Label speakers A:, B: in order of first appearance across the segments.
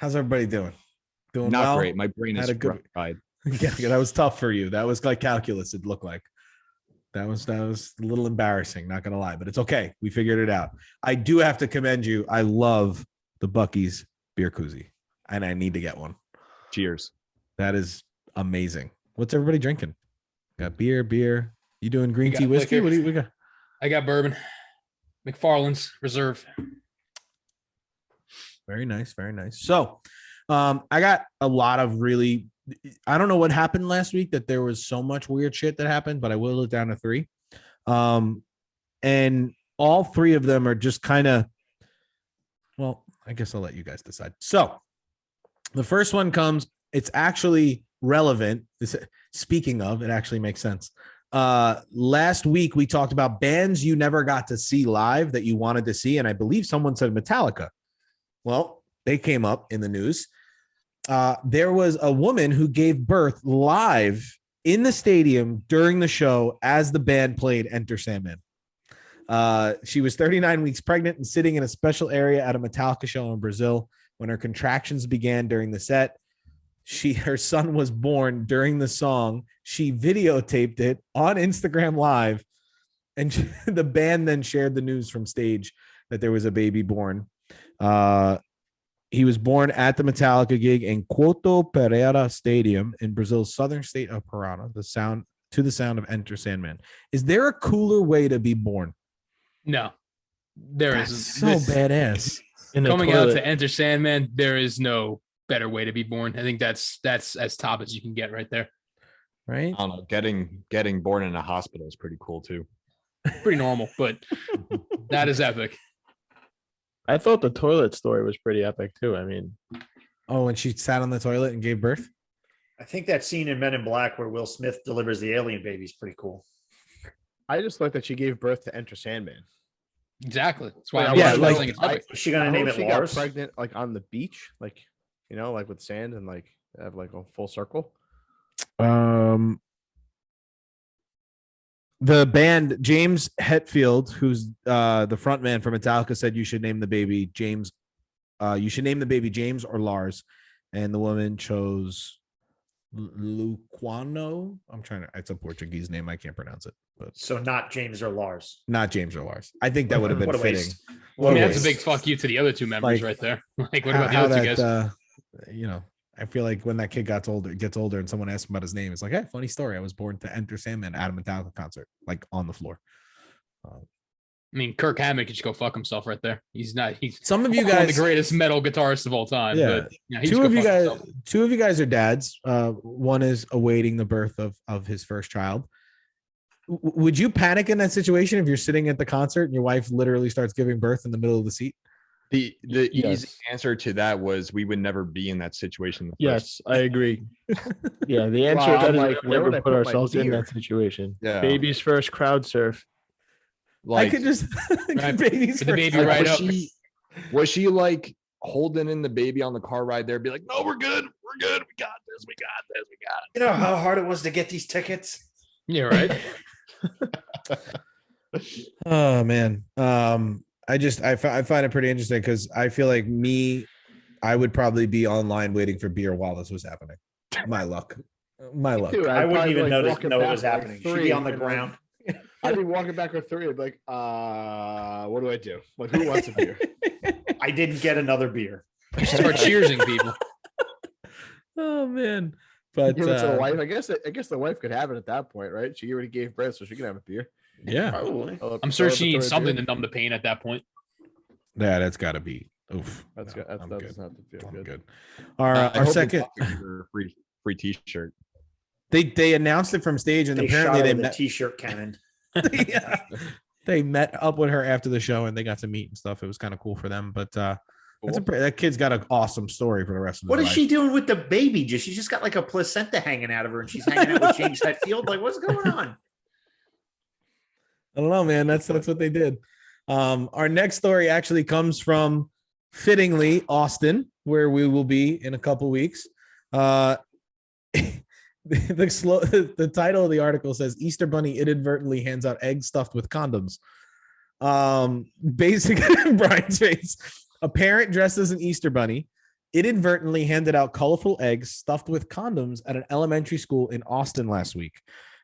A: How's everybody doing? Doing
B: Not
A: well?
B: great. My brain is
A: Had a good-
B: fried.
A: Yeah, that was tough for you. That was like calculus. It looked like that was a little embarrassing. Not gonna lie, but it's okay. We figured it out. I do have to commend you. I love the Buc-ee's beer koozie, and I need to get one.
B: Cheers.
A: That is amazing. What's everybody drinking? Got beer. You doing green tea whiskey?
C: Liquor.
A: What do you we got?
C: I got bourbon. McFarland's Reserve.
A: Very nice. So, I got a lot of really. I don't know what happened last week that there was so much weird shit that happened, but I whittled it down to 3. And all 3 of them are just kind of. Well, I guess I'll let you guys decide. So, the first one comes. It's actually relevant. Speaking of, it actually makes sense. Last week we talked about bands you never got to see live that you wanted to see, and I believe someone said Metallica. Well, they came up in the news. There was a woman who gave birth live in the stadium during the show as the band played Enter Sandman. She was 39 weeks pregnant and sitting in a special area at a Metallica show in Brazil when her contractions began during the set. Her son was born during the song. She videotaped it on Instagram Live, and the band then shared the news from stage that there was a baby born. He was born at the Metallica gig in Couto Pereira Stadium in Brazil's southern state of Parana. The sound of Enter Sandman. Is there a cooler way to be born?
C: No, there isn't.
A: So badass.
C: Coming out to Enter Sandman, there is no better way to be born. I think that's as top as you can get right there.
A: Right?
B: I don't know. Getting born in a hospital is pretty cool too.
C: Pretty normal, but that is epic.
D: I thought the toilet story was pretty epic too. I mean,
A: oh, and she sat on the toilet and gave birth?
E: I think that scene in Men in Black where Will Smith delivers the alien baby is pretty cool.
D: I just like that she gave birth to Enter Sandman.
C: Exactly. That's why
E: Like,
C: it's epic.
E: is she gonna name it
D: she
E: Lars?
D: got pregnant like on the beach, like like with sand and like have like a full circle.
A: The band James Hetfield, who's the front man for Metallica, said you should name the baby James. You should name the baby James or Lars, and the woman chose Luquano. It's a Portuguese name. I can't pronounce it, but
E: So not James or Lars.
A: not James or Lars. I think that would have been
E: What a
A: fitting.
E: waste.
C: I mean, that's a big fuck you to the other 2 members right there. Like, what about the other 2 guys?
A: I feel like when that kid gets older and someone asks him about his name, it's like, hey, funny story. I was born to Enter Sandman at a Metallica concert, like on the floor.
C: I mean, Kirk Hammett could just go fuck himself right there. He's
A: Some of you
C: one of
A: guys,
C: the greatest metal guitarists of all time.
A: Yeah.
C: But,
A: two of you guys are dads. One is awaiting the birth of his first child. Would you panic in that situation if you're sitting at the concert and your wife literally starts giving birth in the middle of the seat?
B: The
D: Yes.
B: easy answer to that was we would never be in that situation.
D: Yes, I agree. Yeah, the answer
B: Well,
D: is
B: I'm
D: like
B: like,
D: we
B: where would
D: never
B: I
D: put
B: put my
D: ourselves in
B: beer?
D: that situation.
B: Yeah.
D: Baby's first crowd surf.
A: I could just baby's
C: Put the baby
A: first-
C: right up.
B: Was she like holding in the baby on the car ride there? Be like, no, we're good. We got this.
E: You know how hard it was to get these tickets?
C: Yeah, right.
A: Oh man. I find it pretty interesting because I feel like I would probably be online waiting for beer while this was happening. My luck.
D: Dude,
E: I wouldn't
D: probably,
E: even
D: like,
E: know
D: walking
E: it
D: back
E: was
D: like
E: happening. She'd
D: 3
E: be on the
D: and,
E: ground.
D: I'd be walking back with 3. I'd be like, what do I do? Like, who wants a beer?
E: I didn't get another beer.
C: Start cheersing people.
A: Oh man. But
D: Give it to the wife. I guess the wife could have it at that point, right? She already gave birth, so she can have a beer.
A: yeah.
E: Probably.
C: I'm sure she needs something to numb the pain at that point.
A: Yeah, that's gotta be oof.
D: That's
A: No,
D: good. That's
A: I'm
D: not
A: good.
D: to feel
A: I'm
D: good.
A: good.
B: I
A: Our
B: hope
A: second
B: they give her a free T-shirt.
A: they announced it from stage and
E: They
A: apparently
E: shot
A: they
E: her with a
A: met
E: t-shirt cannon.
A: yeah. They met up with her after the show and they got to meet and stuff. It was kind of cool for them. But that kid's got an awesome story for the rest of
E: What
A: his
E: is
A: life.
E: she doing with the baby? She's just got like a placenta hanging out of her and she's hanging out with James Hetfield. Like, what's going on?
A: I don't know, man. That's what they did. Our next story actually comes from fittingly Austin, where we will be in a couple weeks. The title of the article says Easter Bunny inadvertently hands out eggs stuffed with condoms. Basically, Brian's face. A parent dressed as an Easter bunny inadvertently handed out colorful eggs stuffed with condoms at an elementary school in Austin last week.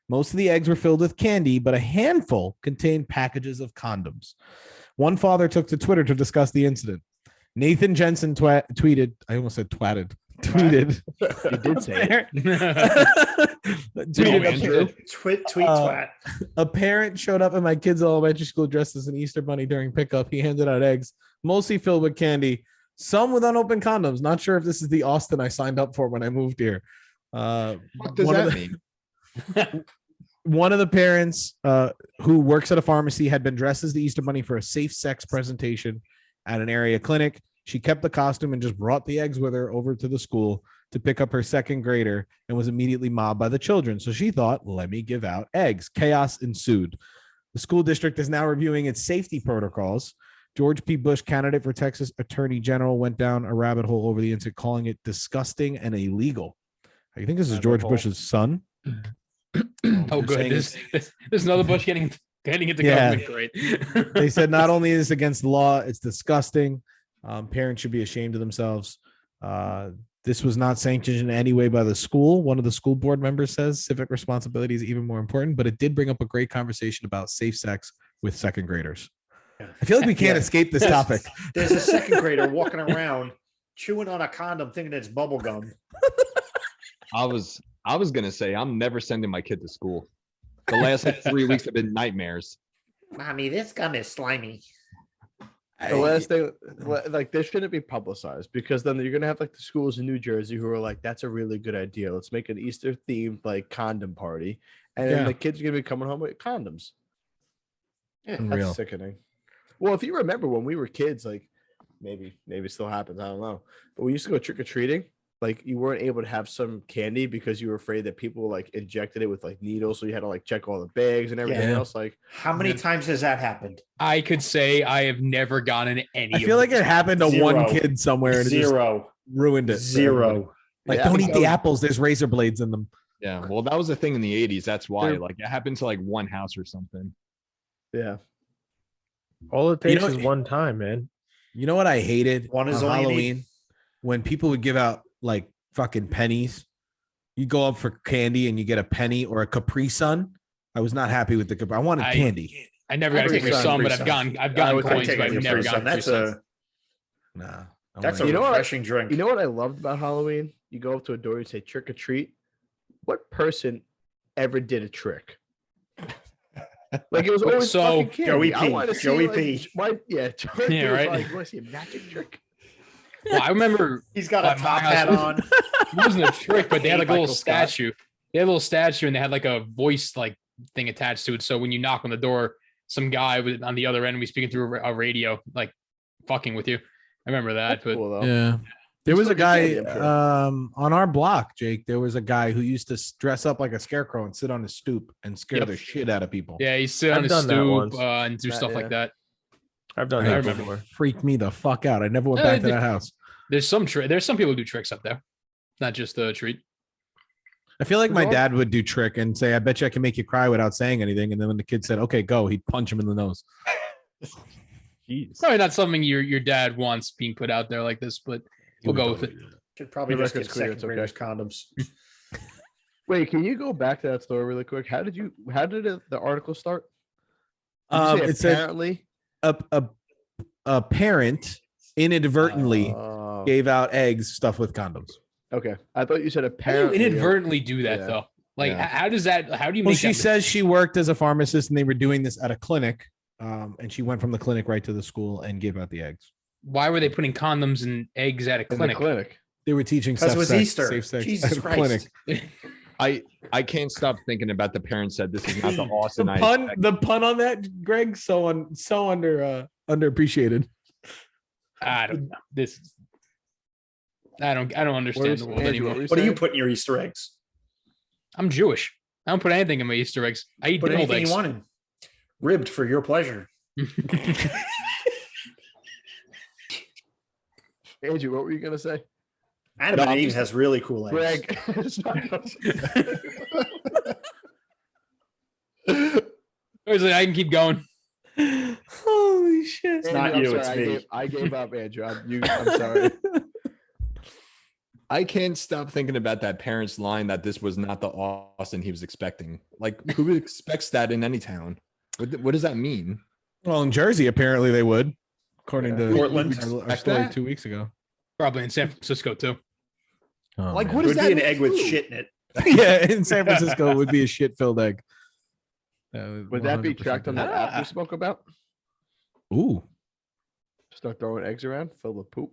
A: Most of the eggs were filled with candy, but a handful contained packages of condoms. One father took to Twitter to discuss the incident. Nathan Jensen tweeted, I almost said twatted, tweeted.
D: You did say it.
A: tweeted
E: Tweet twat.
A: a parent showed up at my kid's elementary school dressed as an Easter bunny during pickup. He handed out eggs, mostly filled with candy, some with unopened condoms. Not sure if this is the Austin I signed up for when I moved here.
B: What does that mean?
A: One of the parents who works at a pharmacy had been dressed as the Easter bunny for a safe sex presentation at an area clinic. She kept the costume and just brought the eggs with her over to the school to pick up her second grader and was immediately mobbed by the children. So she thought, let me give out eggs. Chaos ensued. The school district is now reviewing its safety protocols. George P. Bush, candidate for Texas Attorney General, went down a rabbit hole over the incident, calling it disgusting and illegal. I think this is George Bush's son.
C: Oh, good. There's another Bush getting into government. Great.
A: They said not only is it against the law, it's disgusting. Parents should be ashamed of themselves. This was not sanctioned in any way by the school. One of the school board members says civic responsibility is even more important, but it did bring up a great conversation about safe sex with second graders. I feel like we can't escape this topic.
E: There's a second grader walking around chewing on a condom thinking it's bubble gum.
B: I was gonna say I'm never sending my kid to school. The last 3 weeks have been nightmares.
E: Mommy, this gum is slimy.
D: The last thing, like, this shouldn't be publicized, because then you're gonna have like the schools in New Jersey who are like, "That's a really good idea. Let's make an Easter themed like condom party," and then the kids are gonna be coming home with condoms. Yeah,
A: Unreal.
D: that's sickening. Well, if you remember when we were kids, like maybe it still happens, I don't know, but we used to go trick or treating. Like, you weren't able to have some candy because you were afraid that people like injected it with like needles, so you had to like check all the bags and everything else. Like,
E: how many times has that happened?
C: I could say I have never gotten any.
A: I feel like it happened to one kid somewhere and it just ruined it.
E: Zero.
A: Like, don't eat the apples. There's razor blades in them.
B: Yeah, well, that was the thing in the 80s. That's why, like, it happened to like one house or something.
D: Yeah.
F: All it takes is one time, man.
A: You know what I hated
E: One is
A: on
E: all you
A: Halloween?
E: need.
A: When people would give out like fucking pennies. You go up for candy and you get a penny or a Capri Sun. I was not happy with the Capri. I wanted candy.
C: I never got a Capri Sun, but I've gotten coins, but I've never gotten
E: That's
C: a.
A: Nah.
E: That's a refreshing drink.
D: You know what I loved about Halloween? You go up to a door, you say trick or treat. What person ever did a trick? Like, it was always fucking candy.
E: Joey
D: I want to
E: P.
D: see,
E: Joey
D: like,
E: P.
D: Joey P was
C: right.
D: like, "Want to see a magic trick?"
C: Well, I remember
E: He's got a top hat on.
C: it wasn't a trick, but they had like a little
E: Michael Scott.
C: statue. They had a little statue and they had like a voice like thing attached to it. So when you knock on the door, some guy on the other end was speaking through a radio, like fucking with you. I remember that. But
D: Cool, though.
A: Yeah. There was a guy
D: candy, I'm sure.
A: on our block, Jake. There was a guy who used to dress up like a scarecrow and sit on his stoop and scare the shit out of people.
C: yeah, he sit on
F: I've
C: his
F: done that
C: stoop
F: once.
C: and do stuff like that.
F: I've done
A: I
F: that
A: remember.
F: before.
A: Freaked me the fuck out. I never went
C: Yeah,
A: back to that house.
C: There's some people who do tricks up there, not just a treat.
A: I feel like my dad would do trick and say, "I bet you I can make you cry without saying anything." And then when the kid said, "Okay, go," he'd punch him in the nose.
B: Jeez.
C: Probably not something your dad wants being put out there like this, but we'll go with it.
E: Should probably
D: The
E: just get
D: record's clear,
E: second
D: it's okay.
E: graders condoms.
D: Wait, can you go back to that story really quick? How did the article start? Did you say
A: It said
D: apparently
A: a parent inadvertently
D: Oh,
A: gave out eggs stuffed with condoms.
D: okay. I thought you said
C: How do you
D: apparently.
C: inadvertently do that
D: Yeah.
C: though? Like,
D: Yeah.
C: how does that? How do you
A: Well,
C: make
A: she
C: that?
A: says she worked as a pharmacist and they were doing this at a clinic. And she went from the clinic right to the school and gave out the eggs.
C: Why were they putting condoms and eggs at a
D: In the
C: clinic?
D: clinic.
A: They were teaching
E: Because it was
A: safe
E: Easter.
A: safe sex
E: Jesus
A: at a
E: Christ.
A: clinic.
B: I can't stop thinking about the parents said this is not the Austin I expected.
A: The pun on that, Greg, underappreciated.
C: I don't know. I don't understand the world
D: Andrew,
C: anymore.
E: What do you put in your Easter eggs?
C: I'm Jewish. I don't put anything in my Easter eggs. I eat
E: Put
C: deviled
E: anything
C: eggs.
E: you want in. Ribbed for your pleasure.
D: Andrew, what were you gonna say?
E: Adam and Eve has really cool eggs.
D: Greg.
C: I can keep going.
A: Holy shit.
E: not
D: Andrew,
E: you,
D: I'm
E: it's
D: sorry,
E: me.
D: I gave up, Andrew. I'm sorry.
B: I can't stop thinking about that parent's line that this was not the Austin he was expecting. Like, who expects that in any town? What does that mean?
A: Well, in Jersey, apparently they would, according to
E: Portland.
A: our story 2 weeks ago.
C: Probably in San Francisco too.
A: Oh,
B: Like,
A: man.
B: what
E: It
B: does
E: would
B: that
E: be an
B: mean?
E: egg with
B: Who?
E: shit in it.
A: Yeah, in San Francisco, it would be a shit-filled egg.
D: Would that be
A: 100%
D: tracked on that app we
A: Ah.
D: spoke about?
A: Ooh.
D: Start throwing eggs around, filled with poop.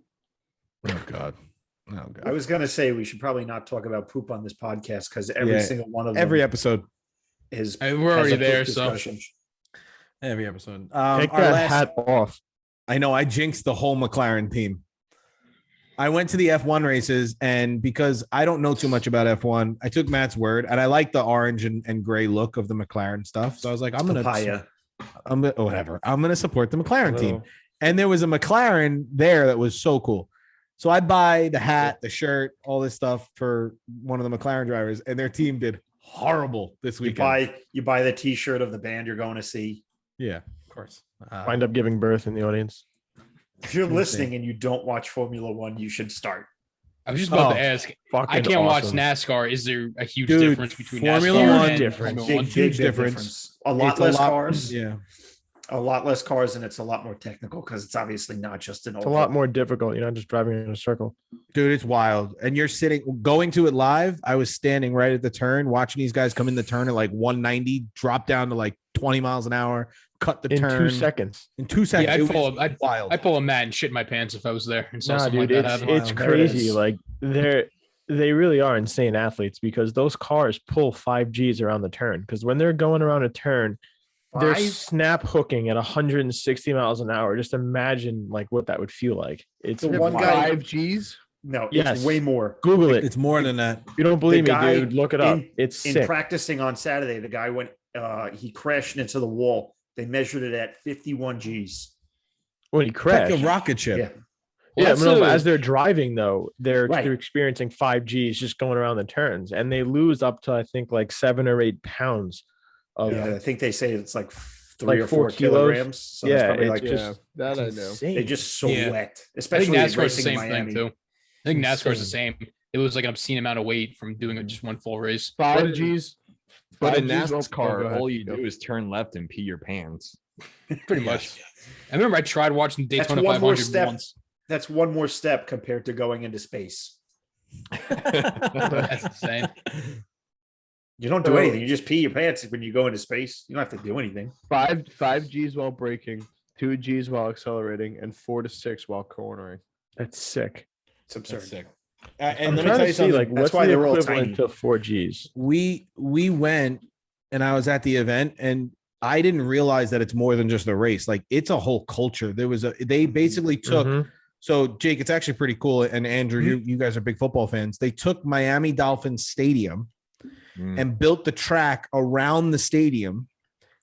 A: Oh God. Oh God.
E: I was gonna say we should probably not talk about poop on this podcast because every
A: Yeah,
E: single one of them
A: Every episode.
E: is
C: And we're
E: has
C: already
E: a poop
C: there, so
E: discussion.
A: Every episode.
F: Take
A: Our
F: that
A: last,
F: hat off.
A: I know I jinxed the whole McLaren team. I went to the F1 races, and because I don't know too much about F1, I took Matt's word, and I like the orange and gray look of the McLaren stuff. So I was like, I'm gonna whatever. I'm gonna support the McLaren team. And there was a McLaren there that was so cool. So I buy the hat, the shirt, all this stuff for one of the McLaren drivers, and their team did horrible this weekend.
E: You buy the T-shirt of the band you're going to see.
A: Yeah, of course.
F: Wind up giving birth in the audience.
E: If you're
A: Insane.
E: listening and you don't watch Formula One, you should start.
C: I was just about
A: Oh,
C: to ask. I
F: Fucking
C: can't watch
F: awesome.
C: NASCAR. Is there a huge
A: Dude,
C: difference between
A: Formula
C: NASCAR
A: One
C: and
F: difference.
C: Formula One?
A: Huge difference.
E: A lot
A: It's
E: less cars.
A: Yeah.
E: A lot less cars, and it's a lot more technical because it's obviously not just an.
F: It's a lot more difficult. You're not just driving in a circle.
A: Dude, it's wild. And you're going to it live. I was standing right at the turn, watching these guys come in the turn at like 190, drop down to like 20 miles an hour, cut the
F: In
A: turn
F: 2 seconds.
A: In 2 seconds.
C: Yeah,
A: It was wild.
C: I'd pull a Matt and shit my pants if I was there and saw
F: Nah,
C: something
F: dude,
C: like that happen.
F: it's
E: There it
F: crazy.
E: is.
F: Like they really are insane athletes because those cars pull 5Gs around the turn. Because when they're going around a turn, they're
E: Five?
F: snap hooking at 160 miles an hour. Just imagine like what that would feel like. It's
E: The one guy-
D: 5Gs.
E: No,
F: Yes.
E: it's way more.
F: Google it.
A: It's more than that.
F: If you don't believe me,
E: guy
F: dude, look it up. It's
E: In
F: sick.
E: practicing on Saturday, the guy went. He crashed into the wall. They measured it at 51 Gs.
F: When he
A: It's
F: crashed.
A: like a rocket ship.
E: Yeah.
C: Well,
F: Yeah,
C: that's
F: but no,
C: a-
F: as they're driving though, they're
E: Right.
F: experiencing 5Gs just going around the turns, and they lose up to I think like 7 or 8 pounds of
E: Yeah, I think they say it's like 3
F: Like
E: or
F: 4
E: 4
F: kilos.
E: kilograms. So that's
F: Yeah,
E: probably
F: it's
E: like
F: just-
D: That I know.
F: insane.
E: they just so
C: Yeah.
E: wet,
C: I think
E: especially
C: NASCAR's the
E: racing in
C: same
E: Miami.
C: thing too. I think NASCAR's the
E: Insane.
C: same. It was like an obscene amount of weight from doing just one full race.
D: 5Gs.
B: But in
D: 5Gs won't-
B: NASCAR,
D: go ahead.
B: all you
D: Go.
B: do is turn left and pee your pants.
C: Pretty much. I remember I tried watching
E: That's
C: Daytona
E: one more
C: 500
E: step.
C: once.
E: That's one more step compared to going into space.
C: That's insane.
E: You don't do
D: So-
E: anything. You just pee your pants when you go into space. You don't have to do anything.
D: 5 Gs while braking, 2 Gs while accelerating, and 4 to 6 while cornering.
F: That's sick.
E: It's absurd.
A: That's sick.
F: I'm
A: And let me
F: trying
A: tell
F: to
A: you
F: see
A: something.
F: like
E: That's
F: what's
E: why
F: the
E: they're all
F: equivalent
E: tiny.
F: to 4Gs.
A: we went and I was at the event and I didn't realize that it's more than just a race. Like it's a whole culture. They basically took
F: Mhm.
A: so Jake, it's actually pretty cool. And Andrew, you guys are big football fans. They took Miami Dolphins Stadium
B: Mm.
A: and built the track around the stadium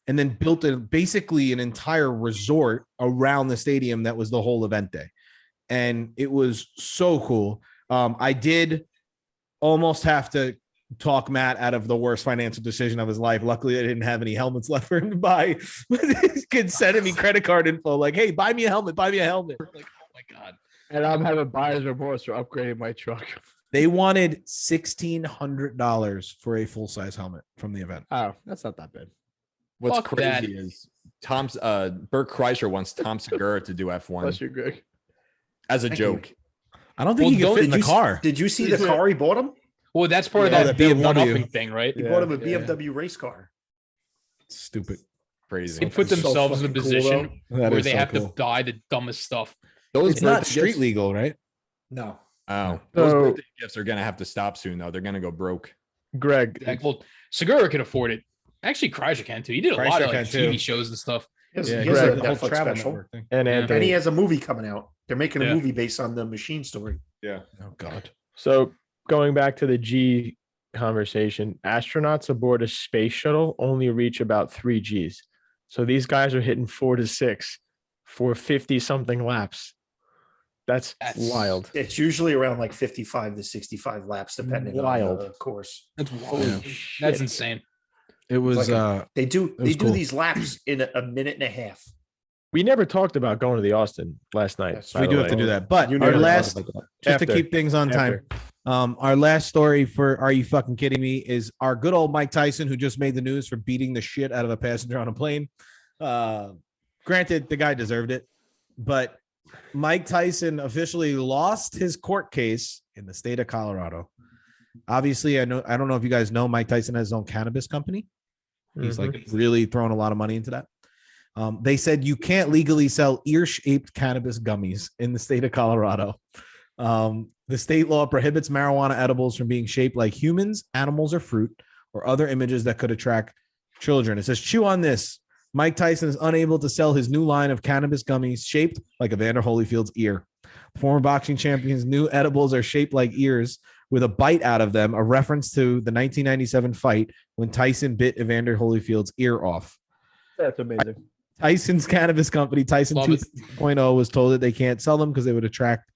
A: and then built basically an entire resort around the stadium that was the whole event day. And it was so cool. I did almost have to talk Matt out of the worst financial decision of his life. Luckily, I didn't have any helmets left for him to buy. This kid sending me credit card info like, hey, buy me a helmet, buy me a helmet. Like, oh my God.
D: And I'm having buyer's remorse for upgrading my truck.
A: They wanted $1,600 for a full-size helmet from the event.
D: Oh, that's not that bad.
B: What's
C: Fuck that.
B: crazy is Bert Kreischer wants Tom Segura to do F1
D: Plus, you're good.
B: as a
E: Thank you.
B: joke.
A: I don't think he could fit in the car.
E: Did you see the car he bought him?
C: Well, that's part of
A: Yeah,
C: that
A: the
C: big
A: BMW.
C: one-upping thing, right?
E: He
D: Yeah,
E: bought him a
A: yeah.
E: BMW race car.
A: Stupid.
B: Crazy.
C: They put
E: So
C: themselves in a
E: fucking cool,
C: position
A: That
C: where
A: is
C: they
A: so
C: have
A: cool.
C: to buy the dumbest stuff.
B: Those
A: It's not
B: birthday
A: street
B: gifts-
A: legal, right?
E: No.
B: Oh, those
F: So-
B: birthday gifts are gonna have to stop soon, though. They're gonna go broke.
F: Greg,
C: Like, well, Segura could afford it. Actually, Kreischer can too. He did a lot
A: Kreischer
C: of like
A: can, too.
C: TV shows and stuff.
E: He has,
A: Yeah,
E: he has
F: Greg,
E: a
A: the whole
E: Netflix
A: travel
E: special.
A: network thing.
F: and
C: Yeah.
E: And he
F: Anthony.
E: has a movie coming out. They're making a
C: Yeah.
E: movie based on the machine story.
B: Yeah.
A: Oh God.
F: So going back to the G conversation, astronauts aboard a space shuttle only reach about 3 Gs. So these guys are hitting 4 to 6 for 50 something laps. That's wild.
E: It's usually around like 55 to 65 laps, depending
F: Wild.
E: on the course.
C: That's
F: Holy
A: Yeah.
F: shit.
C: That's insane.
A: It was
E: like They do
A: was cool.
E: these laps in a minute and a half.
F: We never talked about going to the Austin last night.
E: Yes,
F: by
A: We
F: the
A: do have
F: way.
A: to do that. But
E: You
A: our
E: never
A: last,
E: talked about
A: just to
F: After.
A: keep things on time, our last story for Are You Fucking Kidding Me is our good old Mike Tyson, who just made the news for beating the shit out of a passenger on a plane. Granted, the guy deserved it, but Mike Tyson officially lost his court case in the state of Colorado. Obviously, I don't know if you guys know, Mike Tyson has his own cannabis company. He's like really throwing a lot of money into that. They said you can't legally sell ear-shaped cannabis gummies in the state of Colorado. The state law prohibits marijuana edibles from being shaped like humans, animals, or fruit, or other images that could attract children. It says, chew on this. Mike Tyson is unable to sell his new line of cannabis gummies shaped like Evander Holyfield's ear. Former boxing champion's new edibles are shaped like ears with a bite out of them, a reference to the 1997 fight when Tyson bit Evander Holyfield's ear off.
D: That's amazing.
A: Tyson's cannabis company, Tyson
C: Love it.
A: 2.0, was told that they can't sell them because they would attract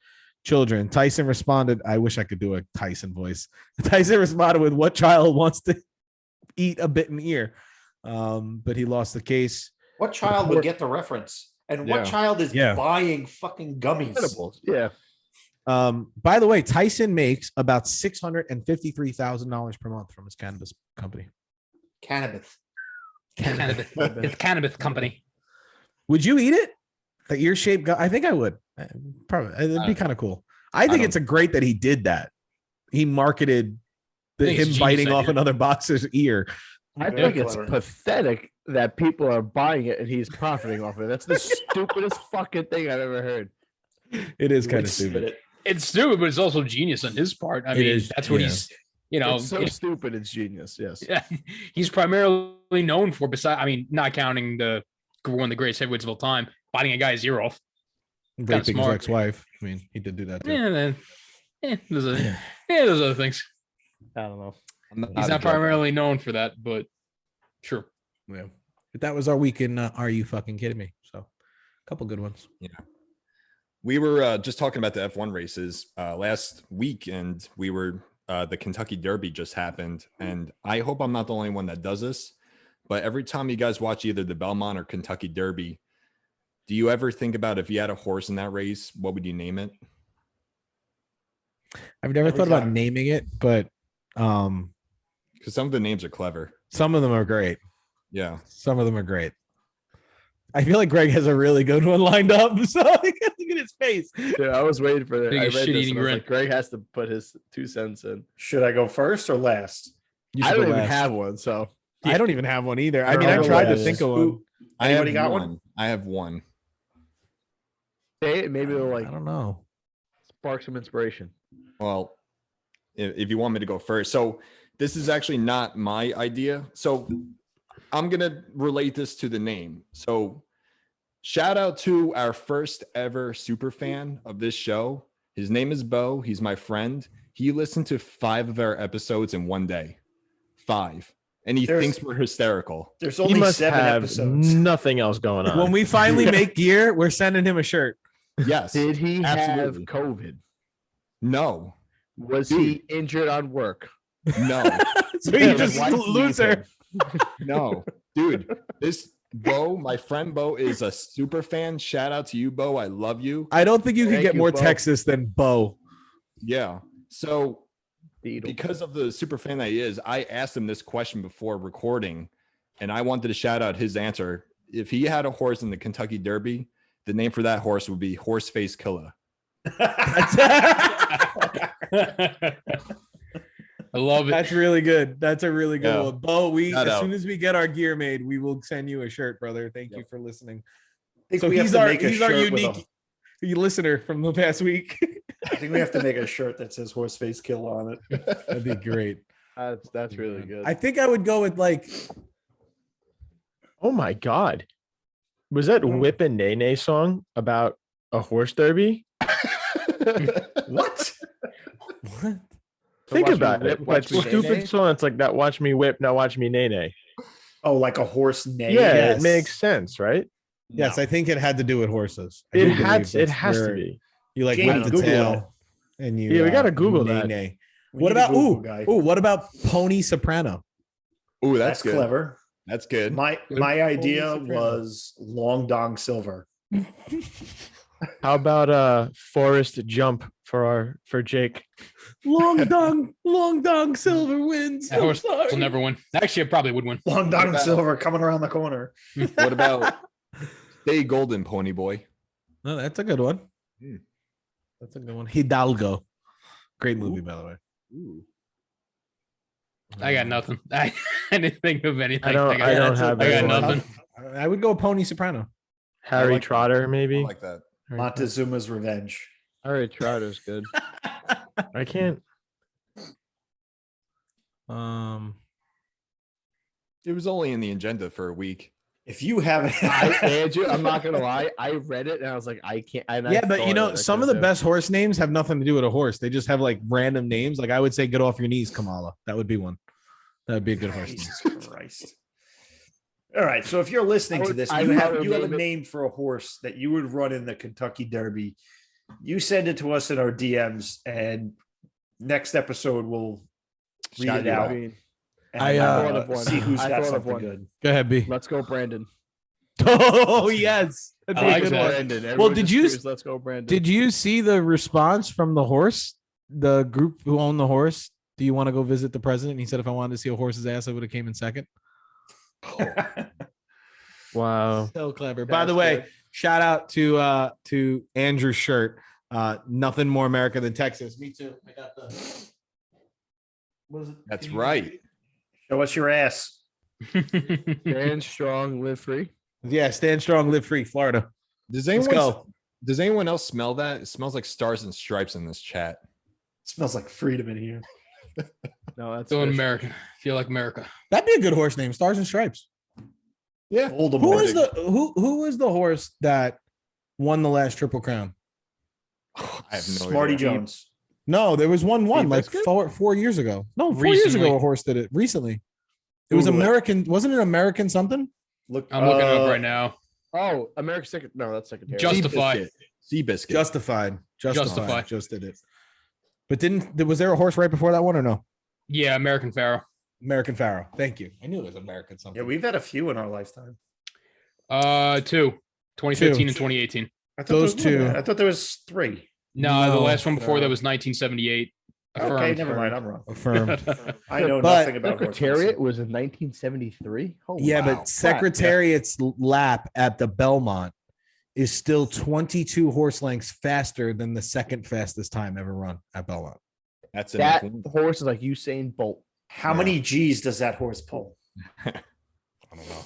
A: children. Tyson responded, I wish I could do a Tyson voice. Tyson responded with, what child wants to eat a bitten ear? But he lost the case.
E: What child would get the reference? And what
B: Yeah.
E: child is
A: Yeah.
E: buying fucking gummies?
D: Edibles. Yeah.
A: By the way, Tyson makes about $653,000 per month from his cannabis company.
E: Cannabis.
C: Cannabis. It's cannabis company.
A: Would you eat it? The ear-shaped I think I would. Probably. It'd be kind of cool. I think it's a great that he did that. He marketed
C: I think it's
A: him
C: a
A: biting
C: genius
A: off
C: idea.
A: another boxer's ear.
D: I
E: Very
D: think it's
E: clever.
D: pathetic that people are buying it and he's profiting off it. That's the stupidest fucking thing I've ever heard.
A: It is kind of
E: Would spit
A: stupid.
E: it.
C: It's stupid, but it's also genius on his part. I
A: It
C: mean,
A: is,
C: that's what
A: yeah.
C: he's, you know,
D: It's so stupid. It's genius. Yes.
C: yeah, he's primarily known for. Besides, I mean, not counting one of the greatest heavyweights of all time, biting a guy's ear off.
A: Raping his
C: smart.
A: ex-wife. I mean, he did do that too.
C: Yeah, then, there's other things.
D: I don't know.
C: He's not primarily known for that, but sure.
A: Yeah. But that was our week in Are You Fucking Kidding Me? So a couple good ones.
B: We were just talking about the F1 races last week, and we were the Kentucky Derby just happened. And I hope I'm not the only one that does this, but every time you guys watch either the Belmont or Kentucky Derby, do you ever think about if you had a horse in that race, what would you name it?
A: I've never
E: Every
A: thought about
E: time.
A: naming it, but
B: Because some of the names are clever.
A: some of them are great.
B: Yeah.
A: Some of them are great. I feel like Greg has a really good one lined up. So look at his face.
D: Dude, I was waiting for that.
C: Big
D: I read
C: shit
D: this
C: eating
D: and I was
C: grin.
D: like, Greg has to put his 2 cents in.
E: Should I go first or last?
A: You
D: I
A: should
D: don't
A: go
D: even
A: last.
D: have one, so
A: I don't even have one either. I
E: Or
A: mean, I
E: I'll
A: tried
E: go
A: to
E: last.
A: think of one.
E: Who-
B: I have
E: Anybody got
B: one.
E: one?
B: I have one.
D: say it. Maybe it'll like
A: I don't know.
D: spark some inspiration.
B: Well, if you want me to go first. So this is actually not my idea. So I'm going to relate this to the name. So shout out to our first ever super fan of this show. His name is Bo. He's my friend. He listened to 5 of our episodes in one day. 5. And he
E: There's-
B: thinks we're hysterical.
E: There's
F: He
E: only
F: must
E: 7
F: have
E: episodes.
F: nothing else going on.
A: When we finally make gear, we're sending him a shirt.
B: Yes.
D: Did he
B: absolutely.
D: have COVID?
B: No.
D: Was
B: Dude.
D: he injured on work?
B: No.
A: So
D: Did
A: he's
D: his
A: just
D: wife
A: a
D: leave
A: loser.
D: him?
B: No. Dude, this Bo, my friend Bo, is a super fan. Shout out to you, Bo. I love you.
A: I don't think you can
D: Thank
A: get
D: you,
A: more
D: Bo.
A: Texas than Bo.
B: Yeah. So
D: Beetle.
B: because of the super fan that he is, I asked him this question before recording, and I wanted to shout out his answer. If he had a horse in the Kentucky Derby, the name for that horse would be Horseface Killa.
C: I love it.
A: That's really good. That's a really good
B: Yeah.
A: one. Bo,
B: Shout
A: as
B: out.
A: soon as we get our gear made, we will send you a shirt, brother. Thank you for listening.
E: I think
A: So
E: we have
A: he's
E: to
A: our
E: make a
A: he's our
E: shirt with
A: unique listener from the past week.
E: I think we have to make a shirt that says "Horseface Kill" on it.
A: That'd be great.
D: That's really good.
A: I think I would go with like
F: Oh my God. Was that Whip and Nay Nay song about a horse derby?
E: What?
A: what?
F: Think
D: Watch Me
F: about
D: Whip,
F: it.
D: Watch
F: That
D: Me Nay
F: stupid
D: Nay?
F: song. It's like that. Watch me whip. Now watch me nay nay.
E: Oh, like a horse neigh?
F: Yeah,
A: yes.
F: it makes sense, right?
A: Yes, I think it had to do with horses. I
F: It
A: do
F: had.
A: believe
F: It
A: that's
F: has to
A: where
F: be.
A: You like
E: Jamie,
A: whip the
E: Google
A: tail, and you.
F: Yeah, we gotta Google
A: nay,
F: that.
A: nay.
E: We
A: What
E: need a
A: about
E: Google guy.
A: What about Pony Soprano?
B: Ooh,
E: That's
B: that's good.
E: clever.
B: That's good.
E: My idea
A: Soprano.
E: was Long Dong Silver.
F: How about Forest Jump for Jake?
A: Long dong, silver wins.
C: That horse will never win. Actually, it probably would win.
E: Long Dong Silver coming around the corner.
B: What about Stay Golden, Pony Boy?
A: No, that's a good one. That's a good one. Hidalgo. Great movie, by the way.
C: I got nothing. I didn't think of anything.
F: I don't have
C: I got
F: anyone.
C: nothing.
A: I would go Pony Soprano.
F: Harry
B: like that.
F: Trotter, maybe.
B: I like that.
F: Harry Trotter.
E: Montezuma's Revenge.
D: Harry Trotter's good.
F: I can't.
B: It was only in the agenda for a week.
E: If you haven't,
D: Andrew, I'm not gonna lie. I read it and I was like, I can't. And I
A: Yeah, but you
D: thought
A: know,
D: it, I
A: some of
D: couldn't
A: the
D: do it.
A: best horse names have nothing to do with a horse. They just have like random names. Like I would say, "Get off your knees, Kamala." That would be one. That would be a good horse name.
E: Jesus Christ. All right. So if you're listening to this,
D: I
E: you
D: would
E: have
D: rather
E: a
D: name it-
E: name for a horse that you would run in the Kentucky Derby. You send it to us in our DMs, and next episode we'll read
B: Shout
E: it
B: you
E: out.
B: out.
E: And,
A: I
D: thought of one.
E: see who's
D: I
E: got
D: thought of
E: something
D: one.
E: good.
A: Go ahead, B.
D: Let's go, Brandon.
A: Oh yes, that'd be
C: I
A: a
C: like
A: good
C: that.
A: one.
D: Brandon.
A: Well,
D: Everyone
A: did
D: just
A: you-
D: screams, Let's go, Brandon.
A: Did you see the response from the horse? The group who owned the horse. Do you want to go visit the president? He said, if I wanted to see a horse's ass, I would have came in second.
F: Wow.
A: So clever. By
D: That's
A: the way,
D: good.
A: shout out to Andrew's shirt. Nothing more America than Texas. Me too. I got the. What is it?
B: That's right.
E: Show us your ass.
D: Stand strong, live free.
A: Yeah, stand strong, live free, Florida.
B: Does
A: Let's
B: anyone
A: go.
B: does anyone else smell that? It smells like stars and stripes in this chat.
E: Smells like freedom in here.
D: No, that's
C: Still in
D: fish.
C: America. Feel like America.
A: That'd be a good horse name, Stars and Stripes.
B: Yeah.
E: Voldemort.
A: Who was who was the horse that won the last Triple Crown?
B: I have no
E: Smarty
B: idea.
E: Jones.
A: No, there was one like
D: Seabiscuit?
A: 4 years ago. No, 4 years
C: Recently.
A: ago a horse did it. Recently. It was
E: Google it.
A: American. Wasn't it American something?
E: Look,
C: I'm looking it up right now.
D: Oh, America's second. No, that's secretary.
C: Justify.
B: Seabiscuit.
A: Justified.
C: Justify.
A: Just did it. But was there a horse right before that one or no?
C: Yeah, American Pharaoh.
A: American Pharaoh. Thank you. I knew it was American something.
E: yeah, we've had a few in our lifetime.
C: 2015 and 2018.
E: I thought
A: Those
E: there was more than
A: two.
E: that. I thought there was 3.
C: No, the
A: No,
C: last one before
D: no.
C: that was 1978.
E: Okay,
C: Affirmed.
E: never mind. I'm wrong.
A: Affirmed.
E: I know
A: But-
E: nothing about horse
D: Secretariat
E: racing.
D: was in 1973. Oh,
A: Yeah,
D: wow.
A: but Secretariat's lap at the Belmont is still 22 horse lengths faster than the second fastest time ever run at Belmont.
B: That's
D: That
B: enough.
D: horse is like Usain Bolt.
E: How many G's does that horse pull?
A: I don't know.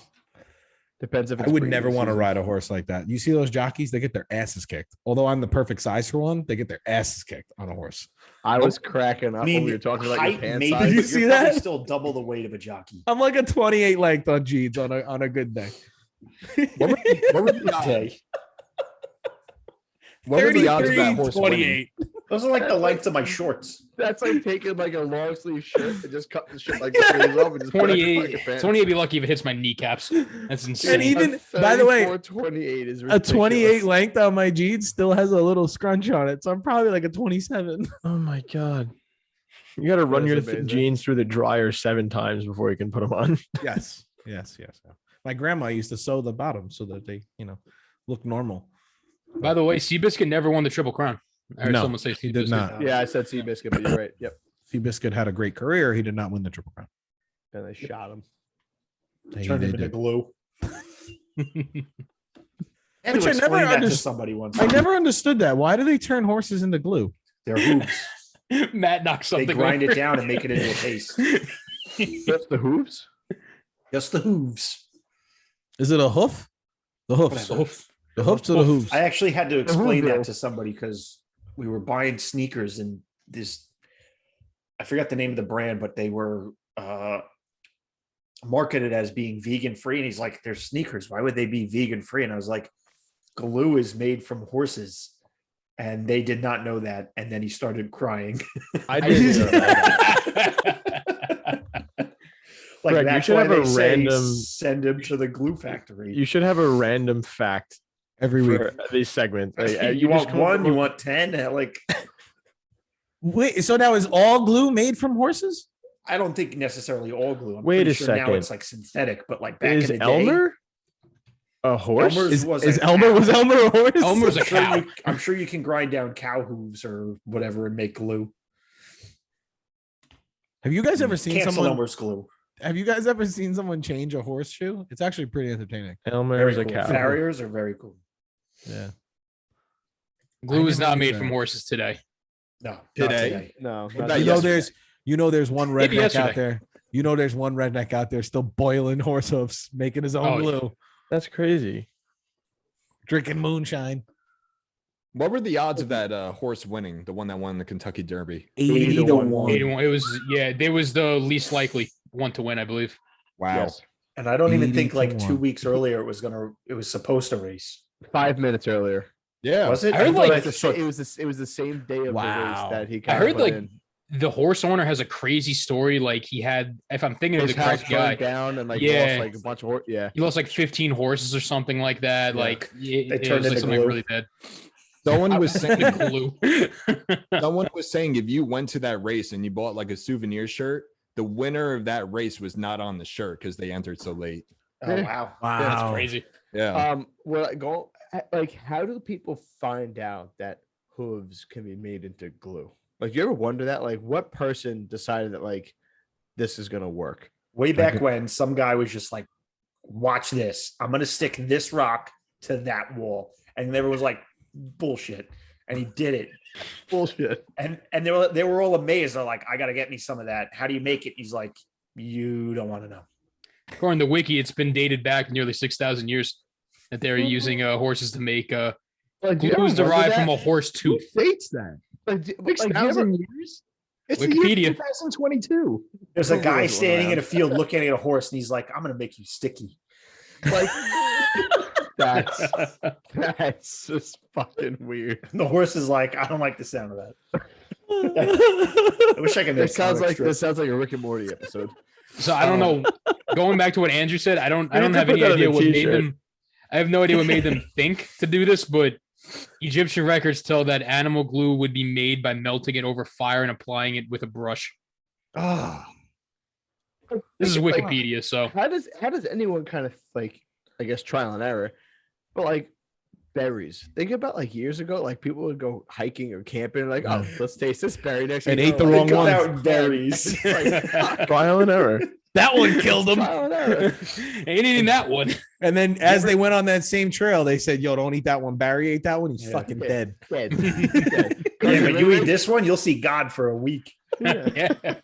D: Depends if
A: I
D: it's
A: would
D: breeding
A: never want to
D: season.
A: ride a horse like that. You see those jockeys, they get their asses kicked. Although I'm the perfect size for one, they get their asses kicked on a horse.
D: I was cracking up
E: I mean,
D: when we were talking about your
E: height,
D: pants
E: maybe,
D: size.
A: Did you
E: but
A: see
E: you're probably
A: that?
E: Still double the weight of a jockey.
A: I'm like a 28 length on jeans on a good day.
B: What were the odds?
E: Day.
B: What were the odds of that
A: 33,
B: horse winning?
A: 28.
E: Those are like the lengths of my shorts.
D: That's like taking like a long sleeve shirt and just cut the shit like the sleeves off and just put it in
C: 28.
D: fucking pants.
C: 28 be lucky if it hits my kneecaps. That's insane.
A: And even, by the way,
D: 28 is
A: a 28
D: ridiculous.
A: length on my jeans still has a little scrunch on it. So I'm probably like a 27.
F: Oh my god. You got to run
D: That
F: your
D: is amazing.
F: jeans through the dryer 7 times before you can put them on.
A: Yes. Yes. My grandma used to sew the bottom so that they, look normal.
C: By the way, Seabiscuit never won the Triple Crown. I heard
A: No,
C: someone say
A: he did
C: Seabiscuit.
A: not.
D: Yeah, I said Seabiscuit, but you're right. Yep.
A: Seabiscuit had a great career. He did not win the Triple Crown.
D: And they shot him.
E: Turned
A: They
E: him into
A: did.
E: glue.
A: Which
E: And
A: I
E: to
A: never
E: explain that to
A: understood.
E: somebody once.
A: I never understood that. Why do they turn horses into glue?
E: They're hooves.
C: Matt knocked
E: They
C: something
E: grind
C: over.
E: it down and make it into a paste.
D: That's the hooves?
E: Just the hooves.
A: Is it a hoof? The hoofs.
E: Whatever.
A: The hoofs or the hooves?
E: I actually had to explain
D: hoof.
E: that to somebody because we were buying sneakers and this, I forgot the name of the brand, but they were marketed as being vegan free. And he's like, they're sneakers. Why would they be vegan free? And I was like, glue is made from horses. And they did not know that. And then he started crying.
F: I
D: didn't
F: did.
D: know that.
E: Like
F: Greg, you
E: that's
F: should
E: why
F: have a
E: they say
F: random-
E: send him to the glue factory.
F: You should have a random fact
A: Every week.
F: for these segments. Like,
E: you
F: just
E: want
F: come up
E: one?
F: with-
E: You want 10? Like,
A: Wait, so now is all glue made from horses?
E: I don't think necessarily all glue. I'm
F: Wait
E: pretty
F: a
E: sure now
F: second.
E: it's like synthetic, but like back
F: Is
E: in the day,
F: Elmer? A horse?
E: Elmer's was
A: Is
E: a
A: Elmer
E: cow.
A: was Elmer a horse?
C: Elmer's a
E: I'm sure
C: cow.
E: I'm sure you can grind down cow hooves or whatever and make glue.
A: Have you guys ever seen
E: Cancel
A: someone?
E: Elmer's glue.
A: Have you guys ever seen someone change a horseshoe? It's actually pretty entertaining.
F: Elmer
E: Very
F: is a
E: cool.
F: cow.
E: Farriers are very cool.
A: Yeah.
C: Glue is
A: never
C: not
A: knew
C: made
A: that.
C: from horses today.
E: No, not
B: Today?
E: today.
D: No,
B: What
D: not
B: about
A: You
D: yet.
A: know,
B: yesterday?
A: there's one
C: Maybe
A: redneck
C: yesterday.
A: out there. You know, there's one redneck out there still boiling horse hoofs, making his own
C: Oh, yeah.
A: glue,
F: That's crazy.
A: drinking moonshine.
B: What were the odds of that horse winning? The one that won the Kentucky Derby.
A: 80 to 1.
C: 81. It was they was the least likely one to win, I believe.
B: Wow.
D: Yes.
E: And I don't even
A: 80
E: think
A: to
E: like 2
A: 1.
E: weeks earlier it was supposed to race.
D: 5 minutes earlier.
B: Yeah.
E: Was it?
C: I heard,
E: thought
C: like,
E: I-
D: It was the same day of the
A: Wow.
D: race that he.
C: I
D: got
C: heard
D: put
C: like
D: in.
C: the horse owner has a crazy story. Like he had, if I'm thinking of
D: His
C: the
D: house
C: correct guy,
D: burned down and like
C: Yeah.
D: lost like a bunch of horse. Yeah.
C: he lost like 15 horses or something like that.
E: Yeah.
C: Like it
E: turned
C: was like
E: into
C: something
E: glue.
C: really bad.
B: Someone was saying
C: Glue.
B: someone was saying if you went to that race and you bought like a souvenir shirt, the winner of that race was not on the shirt because they entered so late.
E: Oh wow.
A: Wow.
C: That's crazy.
B: Yeah.
D: Like how do people find out that hooves can be made into glue? Like you ever wonder that? Like what person decided that like this is gonna work?
E: Way back when some guy was just like, watch this. I'm gonna stick this rock to that wall. And everyone was like, bullshit. And he did it.
D: Bullshit.
E: And they were all amazed. They're like, I gotta get me some of that. How do you make it? He's like, you don't want to know.
C: According to Wiki, it's been dated back nearly 6,000 years that they're using horses to make
D: Like,
C: glue is derived from a horse tooth.
G: Who states that?
D: like, do you
G: 6,000
D: ever-
G: years? It's
C: Wikipedia.
G: the year 2022.
E: There's a
D: Google
E: guy
D: wasn't
E: standing in a
D: around.
E: field looking at a horse, and he's like, I'm gonna make you sticky.
D: like that's just fucking weird.
E: And the horse is like, I don't like the sound of that. I wish I could make
D: This sounds
E: comic
D: like
E: strip.
D: this sounds like a Rick and Morty episode.
C: So I don't know. Going back to what Andrew said, I don't
D: We need to
C: have
D: put
C: any
D: that on
C: idea
D: a
C: what made
D: t-shirt.
C: them. I have no idea what made them think to do this, but Egyptian records tell that animal glue would be made by melting it over fire and applying it with a brush.
D: Oh,
C: This is
D: Like,
C: Wikipedia, so
D: how does anyone kind of like I guess trial and error, but like berries. Think about like years ago, like people would go hiking or camping, like oh let's taste this berry next.
A: And
D: thing you
A: ate
D: know,
A: the
D: like,
A: wrong
E: Think
A: one.
E: about berries.
D: It's like,
F: Trial and error.
A: That one killed him.
D: trial and error.
C: ain't eating that one.
A: And then as they went on that same trail, they said, yo, don't eat that one. Barry ate that one. He's
E: Yeah.
A: fucking
D: Yeah.
A: dead.
D: Dead. Dead.
E: Yeah, but you eat this one, you'll see God for a week.
D: Yeah.
C: Yeah.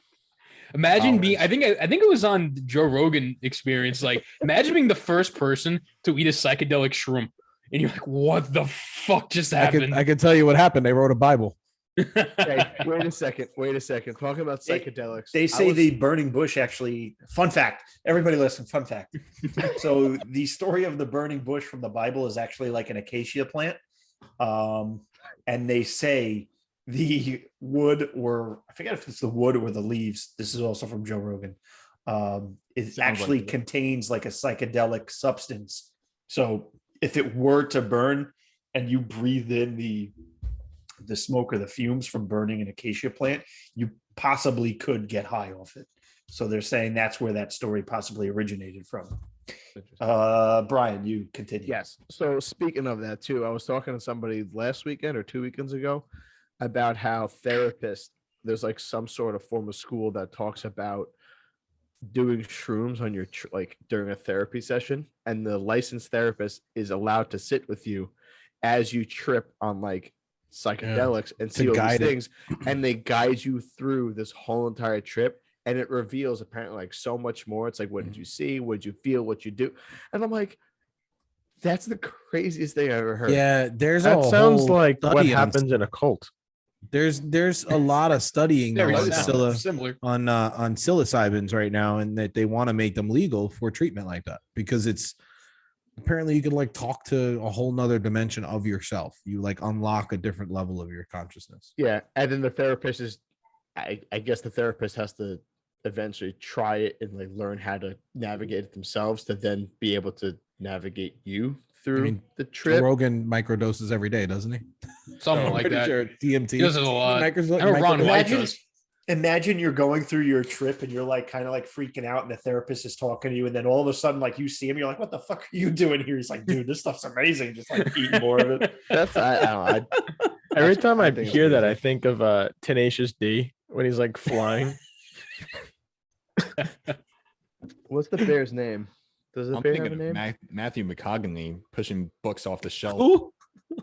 C: Imagine
E: Oh,
C: being. I think it was on Joe Rogan Experience. Like, imagine being the first person to eat a psychedelic shroom, and you're like, "What the fuck just happened?"
A: I can tell you what happened. They wrote a Bible.
D: Hey, wait a second. Talking about
E: They-
D: psychedelics.
E: They
D: I
E: say
D: was-
E: the burning bush actually, fun fact, everybody listen, fun fact. So the story of the burning bush from the Bible is actually like an acacia plant. And they say the wood, or I forget if it's the wood or the leaves. This is also from Joe Rogan. It
D: Sounds
E: actually
D: like it.
E: contains like a psychedelic substance. So if it were to burn and you breathe in the smoke or the fumes from burning an acacia plant, you possibly could get high off it. So they're saying that's where that story possibly originated from. Brian, you continue.
D: Yes. So speaking of that too, I was talking to somebody last weekend or 2 weekends ago about how therapists, there's like some sort of form of school that talks about doing shrooms on your like during a therapy session, and the licensed therapist is allowed to sit with you as you trip on like psychedelics and see all these
A: guide it.
D: things, and they guide you through this whole entire trip. And it reveals apparently like so much more. It's like, what did you see? What did you feel? What you do? And I'm like, that's the craziest thing I ever heard.
A: Yeah, there's
F: That
A: a
F: sounds
A: whole
F: like what
A: study on-
F: happens in a cult.
A: There's a lot of studying
C: Very
A: on
C: similar.
A: on psilocybins right now, and that they want to make them legal for treatment like that because it's apparently you can like talk to a whole nother dimension of yourself. You like unlock a different level of your consciousness.
D: Yeah. And then the therapist is, I guess the therapist has to eventually try it and like learn how to navigate it themselves to then be able to navigate you through
A: mean,
D: the
A: Joe
D: trip.
A: Rogan microdoses every day, doesn't he?
C: Something
A: I'm
C: like
A: pretty
C: that.
A: sure DMT.
C: He does it a lot.
A: Micro-
C: I know Ron
A: microdose-
C: White
E: Imagine,
C: does.
E: imagine you're going through your trip and you're like kind of like freaking out, and the therapist is talking to you, and then all of a sudden, like you see him, you're like, "What the fuck are you doing here?" He's like, "Dude, this stuff's amazing." Just like eating more of it.
D: That's I don't know.
F: Every time I
D: think it's
F: hear that, I
D: amazing.
F: think of Tenacious D when he's like flying.
D: What's the bear's name? Does the
B: I'm
D: bear have a
B: thinking of
D: name?
B: Matthew McConaughey pushing books off the shelf.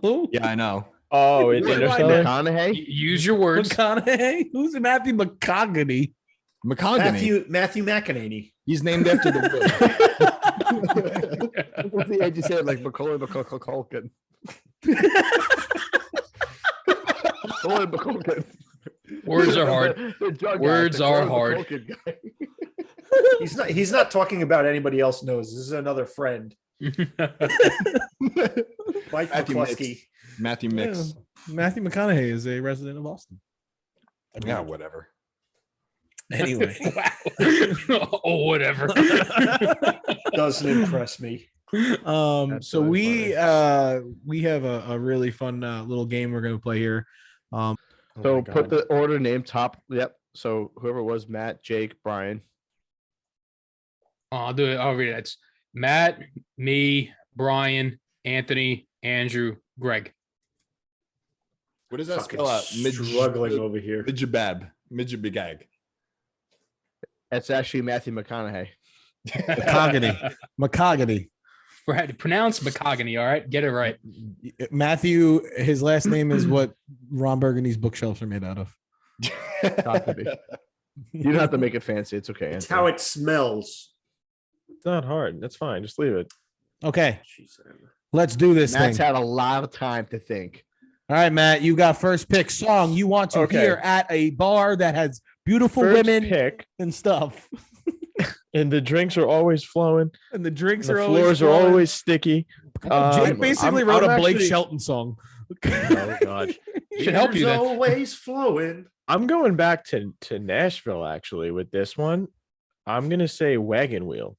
A: Who?
B: Yeah, I know.
F: Oh, it's
A: Wait, why
F: Interstellar.
D: McConaughey?
C: Use your words.
A: McConaughey? Who's Matthew McConaughey?
B: McConaughey.
E: Matthew McConaughey.
B: He's named after the wood.
D: What's the age you say it like Macaulay Culkin? Macaulay Culkin.
C: Words are hard.
D: The drug guy,
C: Words
D: the
C: are
D: Macaulay
C: hard.
D: Culkin guy.
E: He's not talking about anybody else knows. This is another friend. Mike
B: Matthew
E: McCluskey.
B: Matthew Mix.
A: Yeah. Matthew McConaughey is a resident of Austin.
B: Yeah, whatever.
A: Anyway.
C: Oh, whatever.
E: Doesn't impress me.
D: That's
A: So
D: really
A: we have a really fun little game we're gonna play here.
D: So
E: my
D: put
E: God.
D: the order name top. Yep. So whoever it was, Matt, Jake, Brian.
C: I'll do it. I'll read it. It's Matt, me, Brian, Anthony, Andrew, Greg.
B: What does that
E: Fucking
B: spell out?
E: struggling over here.
B: Midjabab. Midjabigag.
D: That's actually Matthew McConaughey.
A: McConaughey.
C: Brad, pronounce McCogany, all right? Get it right.
A: Matthew, his last name is what Ron Burgundy's bookshelves are made out of.
D: Got to be. You don't have to make it fancy. It's okay.
E: It's
D: Anthony.
E: how it smells.
F: It's not hard. That's fine. Just leave it.
A: Okay, let's do this
D: Matt's
A: thing.
D: had a lot of time to think.
A: All right, Matt, you got first pick song you want to
F: Okay.
A: hear at a bar that has beautiful
F: First
A: women
F: pick,
A: and stuff.
F: and the drinks are always flowing.
A: And the drinks
F: And the
A: are
F: floors are
A: flowing.
F: always sticky.
A: Jake basically
F: I'm
A: wrote a Blake
F: actually-
A: Shelton song.
F: Oh gosh.
C: Should help you
E: Beer's
C: then.
E: always flowing.
F: I'm going back to Nashville actually with this one. I'm gonna say Wagon Wheel.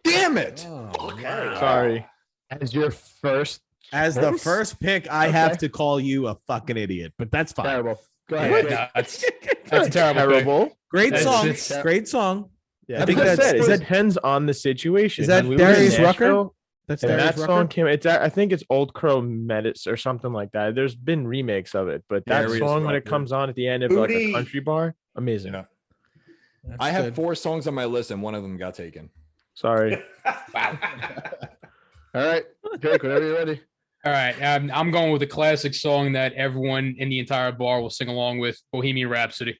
B: Damn it.
E: Okay.
F: Sorry.
D: As your first
A: As the
D: choice?
A: first pick, I have to call you a fucking idiot, but that's fine.
D: Terrible. Go
C: Yeah,
D: ahead.
C: no, that's a terrible. pick.
A: Great
C: That's-
A: song.
C: it's-
A: Great song.
D: Yeah.
A: I think
F: Like I
A: that's
F: said, it depends on the situation.
A: Is that
F: When we were in
A: Darius Rucker?
F: Nashville,
A: That's
F: and
A: Darius
F: that
A: Rucker?
F: song came. I think it's Old Crow Medits or something like that. There's been remakes of it, but that
B: Darius
F: song when it
B: Rucker.
F: comes on at the end of like a
E: Booty.
F: country bar, amazing.
B: Yeah.
A: That's
B: I have
A: good.
B: 4 songs on my list and one of them got taken.
F: Sorry.
C: Wow.
D: All right, Jake, whenever you're ready.
C: All right. I'm going with a classic song that everyone in the entire bar will sing along with, Bohemian Rhapsody.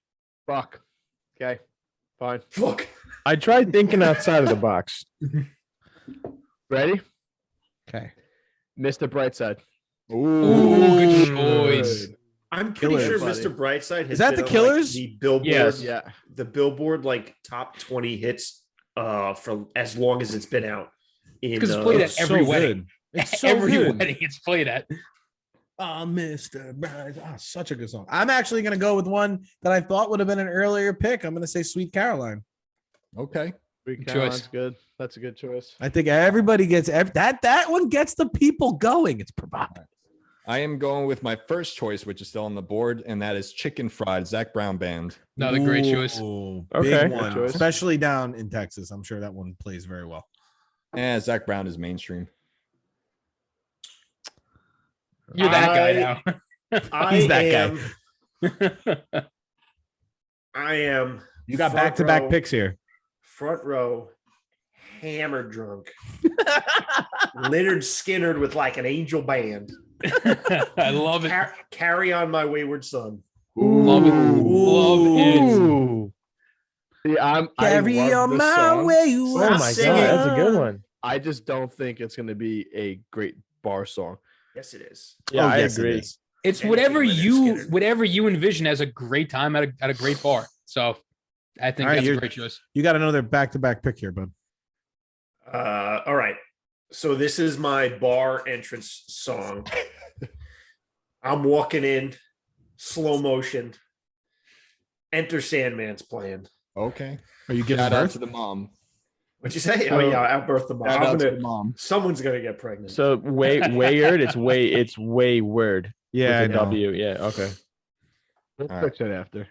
D: Fuck. Okay. Fine.
E: Fuck.
F: I tried thinking outside of the box.
D: Ready?
A: Okay.
D: Mr. Brightside.
C: Ooh, good choice.
E: I'm pretty
A: Killers,
E: sure
D: buddy.
E: Mr. Brightside has
A: Is that
E: been
A: the
E: on,
A: Killers?
E: the Billboard,
C: Yes.
D: Yeah.
E: the Billboard like top 20 hits for as long as it's been out.
C: Because it's played at
A: It's
C: every
A: so
C: wedding.
A: good. It's so
C: Every
A: good.
C: wedding it's played at.
A: Oh, Mr. Bright. Oh, such a good song. I'm actually going to go with one that I thought would have been an earlier pick. I'm going to say Sweet Caroline.
B: Okay.
D: Good
C: choice.
D: Caroline's good. That's a good choice.
A: I think everybody gets that one gets the people going. It's provocative.
B: I am going with my first choice, which is still on the board, and that is Chicken Fried, Zach Brown Band.
C: Another great choice.
A: Ooh,
F: Okay.
A: big
F: Good
A: one,
D: choice.
A: especially down in Texas. I'm sure that one plays very well.
B: Zach Brown is mainstream.
C: You're that guy now.
A: He's that
C: guy.
E: I am.
A: You got
E: front
A: back-to-back
E: row-
A: picks here.
E: Front row, hammer drunk, Leonard Skinner with like an angel band.
C: I love it.
E: Carry on, my wayward son.
C: Love it. Love it.
F: Ooh.
D: See, I
A: Carry
D: love
A: on
D: this
A: my
D: song.
A: way.
F: Oh
E: Stop
F: my
E: singing.
F: god, that's a good one.
D: I just don't think it's going to be a great bar song.
E: Yes, it is.
F: Yeah,
A: Oh,
F: I
A: yes, it
F: agree.
A: is.
C: It's
E: Anything
C: whatever
E: Leonard
C: you
E: Skinner.
C: envision as a great time at a great bar. So I think
A: All right,
C: that's a
A: you're-
C: great choice.
A: You got another back-to-back pick here, bud.
E: All right. So this is my bar entrance song. I'm walking in, slow motion. Enter Sandman's playing.
B: Okay.
A: Are you giving
B: Shout out
A: birth?
B: to the mom.
E: What'd you say? Oh yeah, outbirth the mom.
B: Shout
E: I'm
B: out to
E: gonna-
B: the mom.
E: someone's gonna get pregnant.
F: So Wayward, it's wayward.
A: Yeah, I
F: With a
A: know.
F: W. Yeah, okay.
D: Let's
B: All right.
D: fix that after.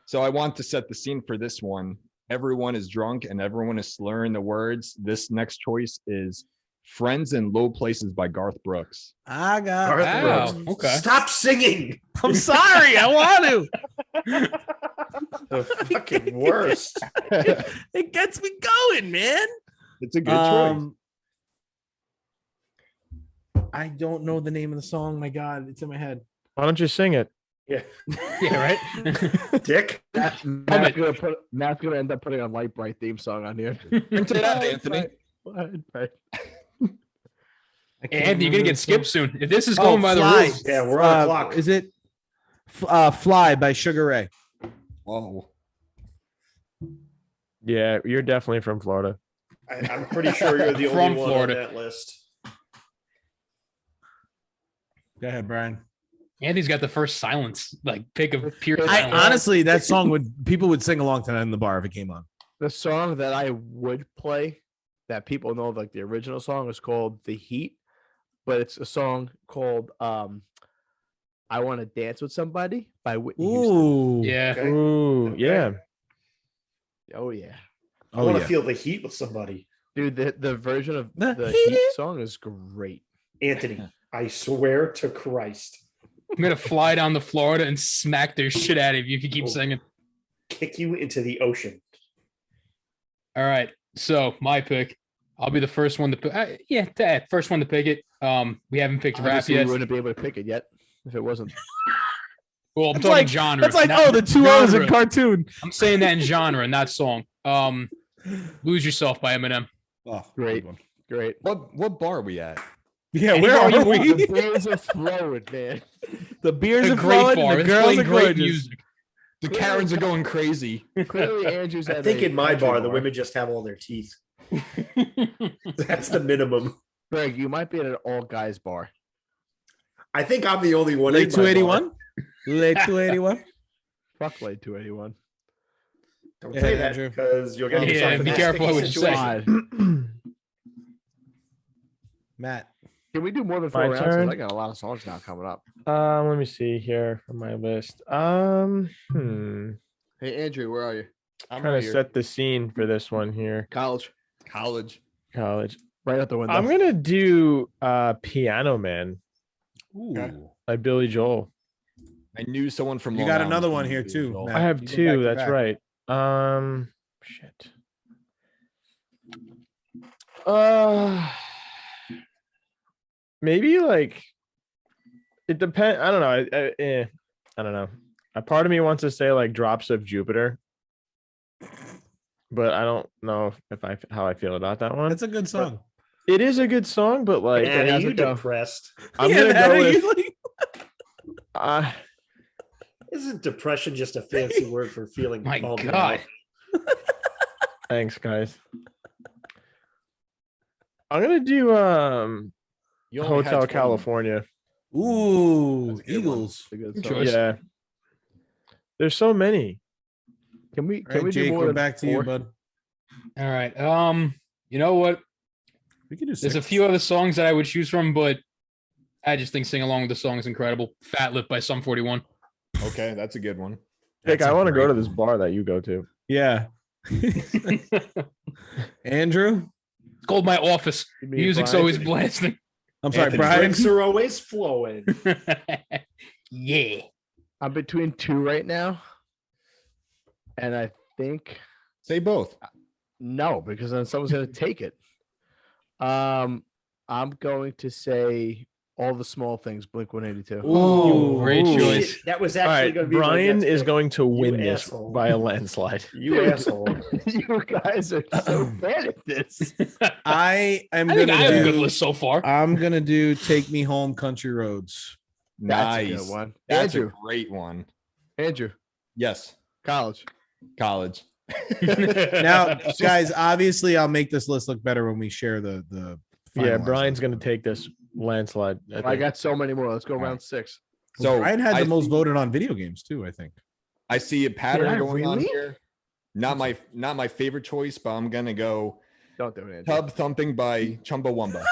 B: So I want to set the scene for this one. Everyone is drunk and everyone is slurring the words. This next choice is Friends in Low Places by Garth Brooks.
A: I got.
C: Wow. Okay.
E: Stop singing.
A: I'm sorry. I want to.
E: The fucking worst.
A: It gets me going, man.
B: It's a good choice.
A: I don't know the name of the song. My God, it's in my head.
F: Why don't you sing it?
E: Yeah.
C: Yeah, right.
E: Dick.
D: Matt's gonna end up putting a Light Bright theme song on here.
B: Print it out, Anthony.
C: Andy, you're gonna get skipped soon. If this is going by the
A: Fly.
C: rules,
E: Yeah, we're on the clock.
A: Is it Fly by Sugar Ray?
B: Whoa.
F: Yeah, you're definitely from Florida.
E: I'm pretty sure you're the
C: From
E: only one
C: Florida.
E: on that list.
A: Go ahead, Brian.
C: Andy's got the first silence, like pick of pure
A: I
C: silence.
A: honestly, that song people would sing along to that in the bar if it came on.
D: The song that I would play that people know, like the original song, is called "The Heat," but it's a song called "I Want to Dance with Somebody" by Whitney Houston.
A: Ooh,
C: Yeah.
E: Okay.
F: Ooh,
E: Okay.
F: yeah.
D: Oh yeah,
E: I
A: oh
E: want
A: yeah.
E: to feel the heat with somebody.
D: dude. The version of
A: The
D: the
A: Heat.
D: Heat song is great.
E: Anthony, I swear to Christ,
C: I'm gonna fly down to Florida and smack their shit out of you if you keep
E: Oh.
C: singing.
E: kick you into the ocean.
C: All right. So my pick. I'll be the first one to pick. First one to pick it. We haven't picked rap
D: Obviously,
C: yet.
D: we wouldn't be able to pick it yet if it wasn't.
C: Well, I'm
A: That's
C: talking
A: like
C: genre.
A: That's like
C: not
A: the two O's in
C: genre.
A: cartoon.
C: I'm saying that in genre, not song. Lose Yourself by Eminem.
A: Oh,
D: Great.
A: good one.
D: Great.
B: What bar are we at?
A: Yeah,
C: Any
A: where
C: bar
A: are
C: you
A: we?
D: The beers are flowing, man.
A: The beers
C: A
A: are
C: great
A: flowing.
C: bar.
A: And the
C: It's
A: girls
C: playing
A: are
C: great
A: gorgeous.
C: music.
B: The Karens are going crazy.
D: Clearly, Andrew's.
E: I
D: at
E: think
D: a
E: in my
D: country
E: bar, the women just have all their teeth. That's the minimum.
D: Greg, you might be at an all guys bar.
E: I think I'm the only one.
A: Late
E: in my bar.
A: 281. Late 281.
D: Fuck late 281.
E: Don't
A: Yeah,
E: say that
A: Andrew.
E: because you'll get
C: Yeah,
E: yourself in
C: be
E: that
C: careful
E: sticky
C: what you say.
E: situation.
A: Matt.
D: Can we do more than 4
F: My
D: rounds? 'Cause
F: turn.
D: I got a lot of songs now coming up.
F: Let me see here from my list.
D: Hey, Andrew, where are you?
B: I'm
F: Trying
B: right
F: to
B: here.
F: set the scene for this one here.
D: College.
B: College.
F: College.
D: Right out the window.
F: I'm gonna do Piano Man
A: Ooh.
B: Okay.
F: by Billy Joel.
B: I knew someone from
A: You
B: Long
A: got
B: Island
A: another
B: was
A: one
B: gonna
A: here
B: be
A: too,
B: Joel.
A: Matt.
F: I have
A: You go
F: two.
A: back to
F: That's
A: back.
F: right. Shit. Maybe like it depends. I don't know. I don't know. A part of me wants to say like Drops of Jupiter, but I don't know if how I feel about that one.
A: That's a good song.
F: It is a good song, but like
E: Man,
D: it
E: are
D: has
E: you
D: a go.
E: depressed?
F: I'm
A: Yeah,
F: gonna
A: Matt,
F: go
A: are
F: with.
A: you like-
E: Isn't depression just a fancy word for feeling
C: My
E: bummed
C: God.
E: out?
F: Thanks, guys. I'm gonna do
B: You only had
F: Hotel
B: 20.
F: California.
A: Ooh,
B: That's a good one.
A: Eagles.
D: That's a good
C: Good
D: song.
C: choice.
F: Yeah. There's so many.
D: Can we
A: All right,
D: do
A: Jake,
D: more
A: we're
D: than
A: back to you,
D: 4?
A: bud.
C: All right. You know what?
A: We can do
C: There's a
A: 6.
C: few other songs that I would choose from, but I just think Sing Along with the Song is incredible. Fat Lip by Sum 41.
B: Okay, that's a good one.
F: Jake,
A: That's
F: I
A: a
F: want to go
A: great
F: to this bar that you go to.
A: Yeah. Andrew.
C: It's called My Office.
D: You mean
C: Music's
D: Brian?
C: always blasting.
A: I'm sorry,
B: Anthony,
A: Brian.
E: Drinks are always flowing.
C: Yeah.
D: I'm between 2 right now, and I think
B: Say both.
D: no, because then someone's gonna take it. I'm going to say All the Small Things, Blink 182.
A: Ooh,
C: great
F: Ooh.
C: choice.
E: Shit, that was
F: All
E: actually
F: right,
E: going to be my
F: Brian
E: next
F: is
E: pick.
F: going to
E: You
F: win this
E: asshole.
F: by a landslide.
E: You asshole.
D: You guys are so bad at this.
A: I am
C: I think
A: gonna
C: I have a good
A: do.
C: list so far.
A: I'm gonna do "Take Me Home, Country Roads."
D: That's a
B: Nice.
D: good one.
B: That's
D: Andrew,
B: a great one.
D: Andrew,
B: Yes.
D: college.
B: College.
A: Now, guys, obviously, I'll make this list look better when we share the.
F: Yeah,
A: finalized
F: Brian's
A: list.
F: going to take this landslide. I
D: I
F: think.
D: got so many more. Let's go
B: All right.
D: round 6.
B: So
A: Brian had
B: I
A: the most
B: see-
A: voted on video games too. I think.
B: I see a pattern
D: I
B: going on
D: really?
B: here. Not my favorite choice, but I'm gonna go
D: Don't do it, Andrew.
B: Tub Thumping by Chumbawamba.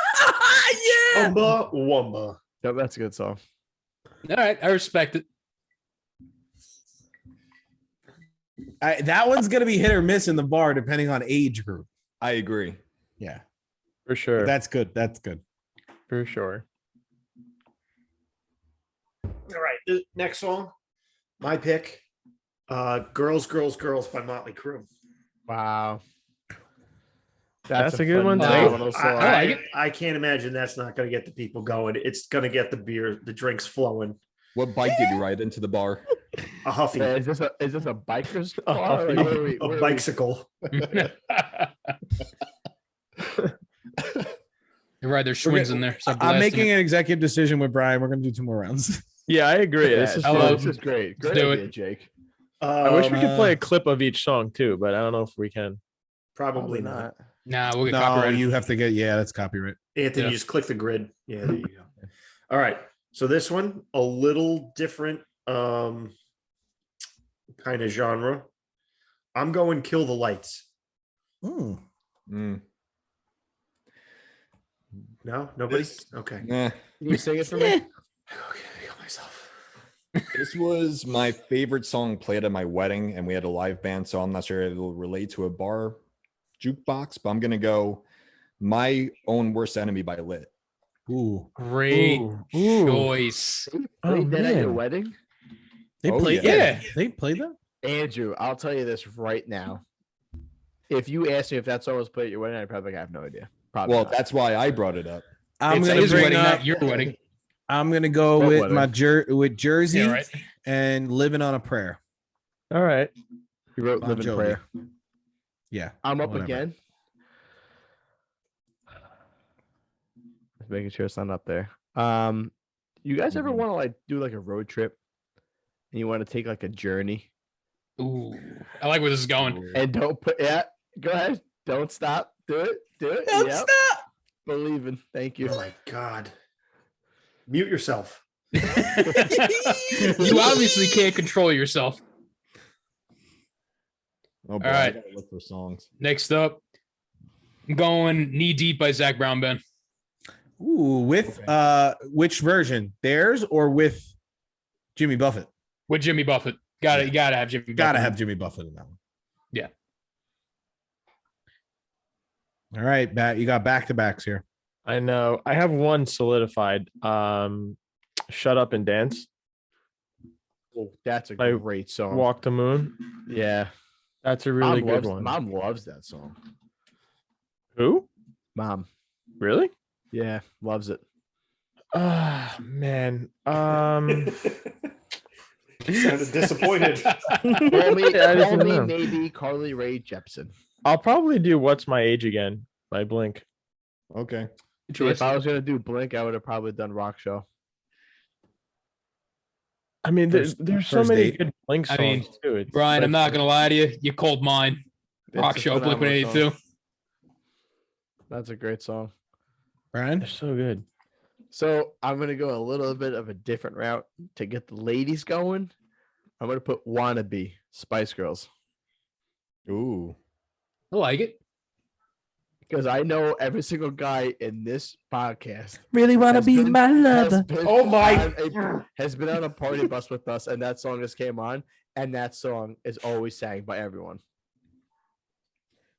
A: yeah.
E: Wumba Wumba.
D: Yep, that's a good song.
C: All right. I respect it.
A: That one's gonna be hit or miss in the bar depending on age group.
B: I agree.
A: Yeah,
F: For sure.
A: that's good. That's good.
F: For sure.
E: All right, the next song, my pick, "Girls, Girls, Girls" by Motley Crue.
D: Wow.
F: That's a good one, too.
D: phenomenal song.
C: I like it.
E: I can't imagine that's not going to get the people going. It's going to get the drinks flowing.
B: What bike did you ride into the bar?
E: A Huffy,
D: Yeah, is this a biker's
F: A
D: bar?
F: Huffy.
D: Like, where are we-
E: a bicycle.
C: You're right. There's swings in there. Start
A: I'm
C: blasting
A: making
C: it.
A: an executive decision with Brian. We're gonna do 2 more rounds.
F: Yeah, I agree.
D: Yeah,
F: This is
C: I love-
F: fun.
D: this is great. Great
C: do it.
D: idea, Jake.
F: I wish we could
A: Uh,
F: play a clip of each song too, but I don't know if we can.
E: Probably not.
C: Nah, we'll get
A: No,
C: copyrighted.
A: you have to get. Yeah, that's copyright.
E: Anthony,
C: Yeah.
E: just click the grid. Yeah, there you go. All right. So this one, a little different kind of genre. I'm going "Kill the Lights."
A: Mm.
B: Mm,
E: No, nobody.
B: This-
E: Okay.
B: nah.
D: Can you sing it for me?
E: Okay, I got myself.
B: This was my favorite song played at my wedding, and we had a live band, so I'm not sure it'll relate to a bar jukebox, but I'm gonna go "My Own Worst Enemy" by Lit.
A: Ooh,
C: Great
F: Ooh.
C: choice.
D: Played that at your
F: man.
D: wedding?
A: they
B: Oh,
A: played.
B: yeah.
A: Yeah, they played that.
D: Andrew, I'll tell you this right now. If you asked me if that song was played at your wedding, I'd probably have no idea. Probably
B: Well,
D: not.
B: that's why I brought it up.
A: I'm
C: It's
A: gonna
C: his
A: bring
C: wedding,
A: up.
C: not your wedding.
A: I'm gonna go
D: What
A: with
D: wedding?
A: my Jersey
C: Yeah, right.
A: and "Living on a Prayer."
F: All right.
D: You wrote
A: Bon
D: "Live in
A: Jovi.
D: Prayer."
A: Yeah,
D: I'm up
A: whatever.
D: again. Just making sure it's not up there. You guys ever
B: Mhm.
D: want to like do like a road trip and you want to take like a journey
C: Ooh, I like where this is going.
D: and don't put go ahead. Don't stop. Do it. Do it.
A: Don't
D: Yep.
A: stop.
D: Believing. Thank you.
E: Oh my God. Mute yourself.
C: You obviously can't control yourself.
B: Oh boy,
C: All
B: I
C: right.
B: gotta look for songs.
C: Next up, I'm going "Knee Deep" by Zach Brown Band.
A: Ooh, with which version? Theirs or with Jimmy Buffett?
C: With Jimmy Buffett. You gotta have Jimmy Buffett.
A: Gotta have Jimmy Buffett in that one.
C: Yeah.
A: All right, Bat. You got back to backs here.
F: I know. I have one solidified. Shut Up and Dance.
D: Oh, that's a
F: I
D: great song.
F: Walk the Moon.
D: Yeah.
F: That's a really
D: Mom
F: good
D: loves,
F: one.
D: Mom loves that song.
F: Who?
D: Mom.
F: Really?
D: Yeah, loves it.
F: Ah, man.
E: You sounded disappointed.
D: Call me,
F: I just
D: call
F: don't
D: me
F: know.
D: maybe Carly Rae Jepsen.
F: I'll probably do What's My Age Again by Blink.
B: Okay.
C: Good choice.
D: If I was gonna do Blink, I would have probably done Rock Show.
F: I mean,
A: First-
F: there's so
A: first
F: many
A: date.
F: good Blink
C: I
F: songs
C: mean,
F: too. It's
C: Brian, I'm
F: like-
C: not gonna lie to you. You cold mine. Rock
D: It's a
C: Show, Blink
D: phenomenal
C: 182.
D: song. That's a great song.
A: Brian.
F: They're so good.
D: So I'm gonna go a little bit of a different route to get the ladies going. I'm gonna put "Wannabe" Spice Girls
B: Ooh.
C: I like it.
D: because I know every single guy in this podcast
A: Really want to
D: has
A: be
D: been-
A: my
D: has
A: lover.
D: been
E: Oh my-
D: has been on a party bus with us, and that song just came on, and that song is always sang by everyone.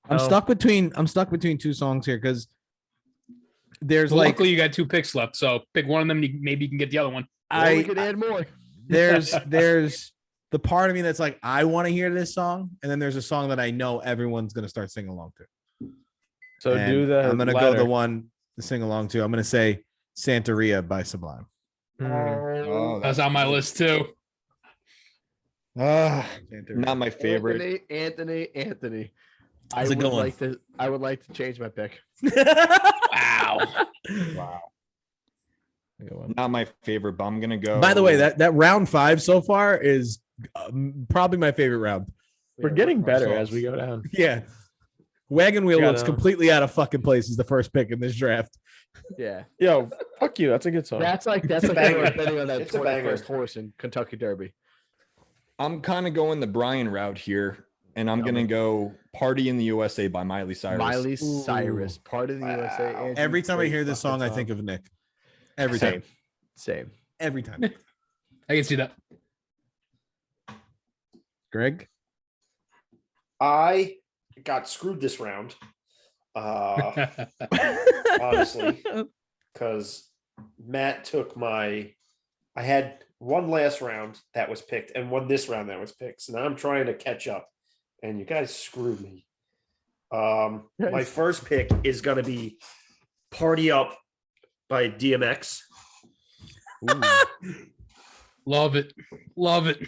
A: I'm
F: Oh.
A: stuck between 2 songs here because there's
C: Well,
A: like
C: luckily, you got 2 picks left, so pick one of them. And maybe you can get the other one.
D: Or we
A: I
D: could add more.
A: there's the part of me that's like I want to hear this song, and then there's a song that I know everyone's gonna start singing along to.
F: So
A: And
F: do the.
A: I'm gonna go
F: latter.
A: the one to sing along to. I'm gonna say Santeria by Sublime.
F: Mm.
B: Oh,
C: That's on my list too.
B: not my favorite.
D: Anthony.
A: How's it going?
D: I would like to change my pick.
C: Wow.
B: Wow. Not my favorite, but I'm gonna go.
A: By the way, that round 5 so far is probably my favorite round.
F: We're getting better as we go down.
A: Yeah, Wagon Wheel
F: Got
A: looks
F: 'em.
A: completely out of fucking place as the first pick in this draft.
D: Yeah,
F: Yo, fuck you. That's a good song.
D: that's like
E: a
D: like
E: banger.
D: betting on that
E: It's a banger.
D: 21st horse in Kentucky Derby.
B: I'm kind of going the Brian route here, and I'm gonna go "Party in the USA" by Miley Cyrus.
D: Miley Cyrus, part of the USA.
E: Wow.
D: Andrew,
A: Every time I
D: great
A: hear this
D: fucking
A: song, I think of Nick. Every time.
D: Same.
A: Every time.
C: I can see that.
A: Greg.
H: I got screwed this round. Honestly, because Matt took I had one last round that was picked and one this round that was picked. So now I'm trying to catch up, and you guys screwed me. My first pick is going to be Party Up by DMX.
C: Love it. Love it.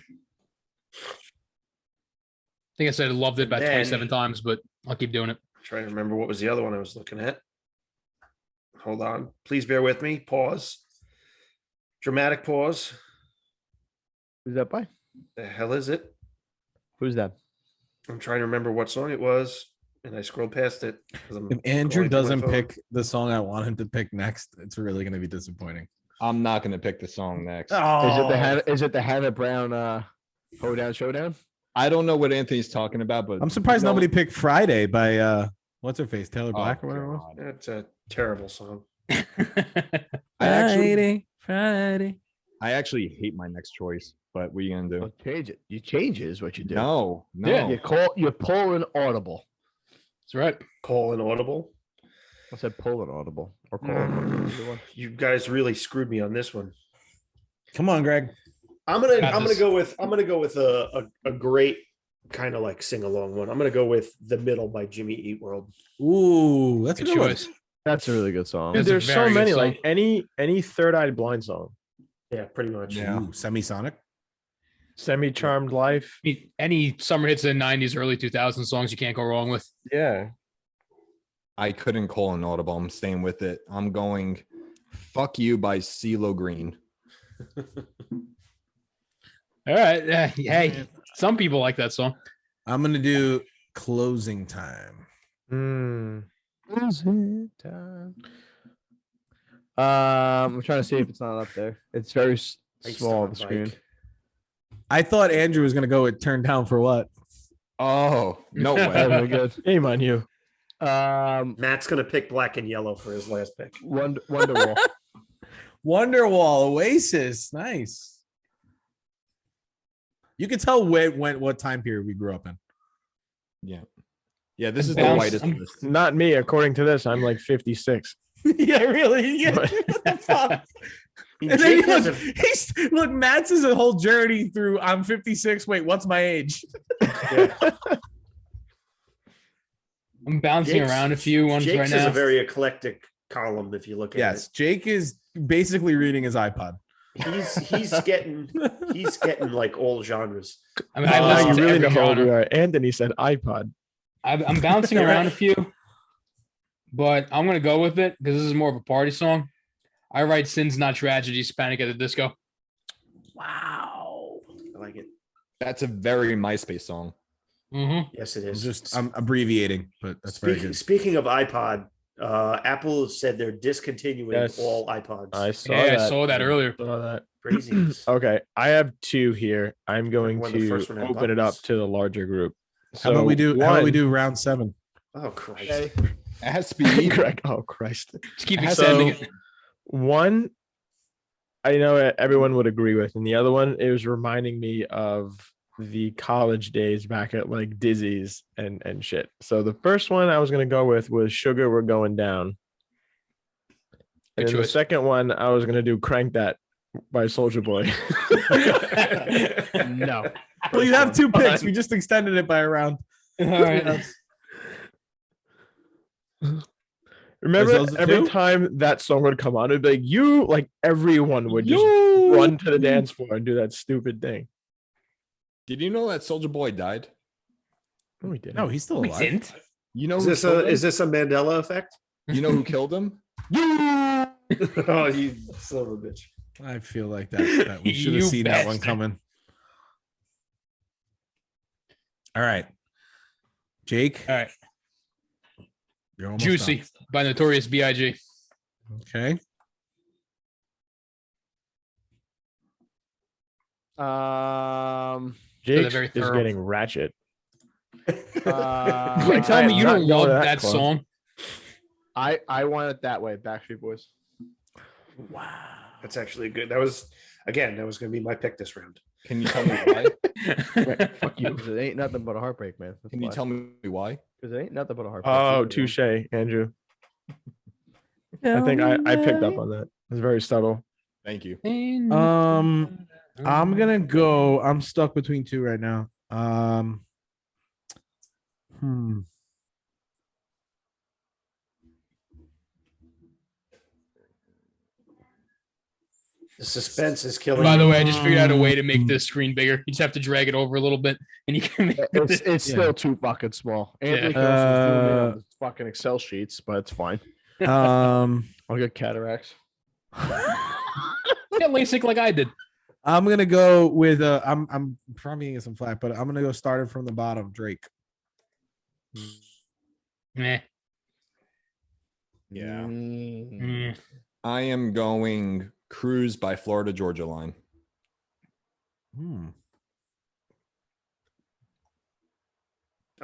C: I think I said I loved it about 27 times, but I'll keep doing it.
H: Trying to remember what was the other one I was looking at. Hold on. Please bear with me. Pause. Dramatic pause.
D: Who's that by?
H: The hell is it?
D: Who's that?
H: I'm trying to remember what song it was, and I scrolled past it.
A: If Andrew doesn't pick the song I want him to pick next, it's really going to be disappointing.
B: I'm not going to pick the song next.
D: Is it the Hannah Brown Hoedown Showdown?
B: I don't know what Anthony's talking about, but
A: I'm surprised nobody picked Friday by what's her face, Taylor Black or whatever it was.
B: God.
H: That's a terrible song.
B: I
A: Friday.
B: actually hate my next choice, but what are you gonna do?
D: Well, change it. You change it is what you do.
B: No.
C: Yeah,
D: You pull an audible.
C: That's right.
H: Call an audible.
D: I said pull an audible or call an audible. Either one.
H: You guys really screwed me on this one.
A: Come on, Greg.
H: I'm gonna go with a great kind of like sing along one. I'm gonna go with The Middle by Jimmy Eat World.
A: Ooh, that's a
C: Good
A: good one.
C: choice.
D: That's a really good song.
C: Dude,
F: Dude,
C: That's a
F: there's so
C: very good
F: many.
C: song.
F: Like any Third Eye Blind song,
H: Yeah, pretty much.
B: Yeah.
A: Ooh, Semisonic.
F: Semi Charmed Life.
C: I mean, any summer hits in the 90s, early 2000s songs you can't go wrong with.
F: Yeah.
B: I couldn't call an audible. I'm staying with it. I'm going Fuck You by CeeLo Green.
C: All right. Hey, some people like that song.
A: I'm gonna do Closing Time.
D: Closing time. I'm trying to see if it's not up there. It's very small on the screen.
A: I thought Andrew was gonna go with Turn Down for What.
B: Oh, no
D: That's
B: way.
D: really good.
F: Shame on you.
H: Matt's gonna pick Black and Yellow for his last pick.
D: Wonderwall.
A: Wonderwall, Oasis, nice. You can tell what time period we grew up in.
B: Yeah. Yeah, this is the
C: Bounce-
B: whitest
C: I'm-
B: list.
F: Not me. According to this, I'm like 56.
A: Yeah, really. Yeah.
F: What?
A: What the fuck?
H: And
A: And then
H: Jake has
A: look, Matt's is a whole journey through. I'm 56. Wait, what's my age?
C: I'm bouncing
H: Jake's-
C: around a few ones
H: Jake's
C: right
H: is
C: now.
H: a very eclectic column if you look at
A: Yes, Jake is basically reading his iPod.
H: it. He's getting like all genres.
C: I mean, I
F: Now
C: listen
F: you
C: to
F: really
C: every
F: know how old we
C: genre.
F: are. Anthony said iPod.
C: I'm bouncing around a few, but I'm gonna go with it because this is more of a party song. I write Sins Not Tragedies, Panic at the Disco.
H: Wow, I like it.
B: That's a very MySpace song.
C: Mm-hmm.
H: Yes, it
A: I'm
H: is.
A: I'm abbreviating, but that's very good.
H: Speaking of iPod, Apple said they're discontinuing
F: Yes.
H: all iPods.
F: I saw
C: Yeah,
F: that.
C: I saw that earlier.
F: Saw that.
H: Craziness.
F: Okay, I have two here. I'm going
H: When the
F: to
H: first one had
F: open it up
H: buttons.
F: to the larger group.
A: How about we do? How about we
F: one-
A: do round 7?
H: Oh Christ!
B: It has to be even.
F: Greg, oh Christ.
C: Just keep
B: So-
C: extending it.
F: One, I know everyone would agree with, and the other one, it was reminding me of the college days back at like Dizzy's and shit. So the first one I was gonna go with was "Sugar We're Going Down," and
C: Good
F: then the
C: choice.
F: second one I was gonna do "Crank That" by Soldier Boy.
D: No.
A: Well, you have 2 picks. We just extended it by a round.
C: All right.
F: Remember,
A: those the
F: every
A: two?
F: time that song would come on, it'd be like you, like everyone would just run to the dance floor and do that stupid thing.
B: Did you know that Soldier Boy died?
F: No, we didn't.
A: No, he's still
C: We
A: alive.
C: didn't.
B: You know
H: Is
B: who
H: this
B: killed him?
H: a Mandela effect?
B: You know who killed him?
H: Oh, you son of a bitch!
A: I feel like that we should have
C: You
A: seen that one
C: bastard.
A: coming. All right, Jake.
C: All right.
A: You're almost
C: Juicy by Notorious B.I.G.
A: done. Okay.
F: Jake's
C: very
F: is
C: thorough.
F: getting ratchet.
C: You're telling
F: I
C: me
F: am
C: you
F: not
C: don't
F: going to
C: love
F: that
C: that
F: club.
C: song?
D: I want it that way. Backstreet Boys.
H: Wow, that's actually good. That was
E: Again, that was going to be my pick this round.
B: Can you tell me why?
D: Fuck you. 'Cause it ain't nothing but a heartbreak, man.
B: Can you tell me why?
D: Because it ain't nothing but a heartbreak.
F: Oh, touche, Andrew. I think I picked up on that. It's very subtle.
B: Thank you.
A: I'm gonna go. I'm stuck between two right now.
E: The suspense is killing.
C: By the
E: me.
C: way, I just figured out a way to make this screen bigger. You just have to drag it over a little bit, and you can make
D: It's still too fucking small. Anthony can also zoom in on the fucking Excel sheets, but it's fine. I'll get cataracts.
C: Get LASIK like I did.
A: I'm gonna go with I'm probably getting some flack, but I'm gonna go started from the bottom. Drake.
C: Meh.
B: Yeah.
C: Mm.
B: I am going Cruise by Florida Georgia Line.
E: I'm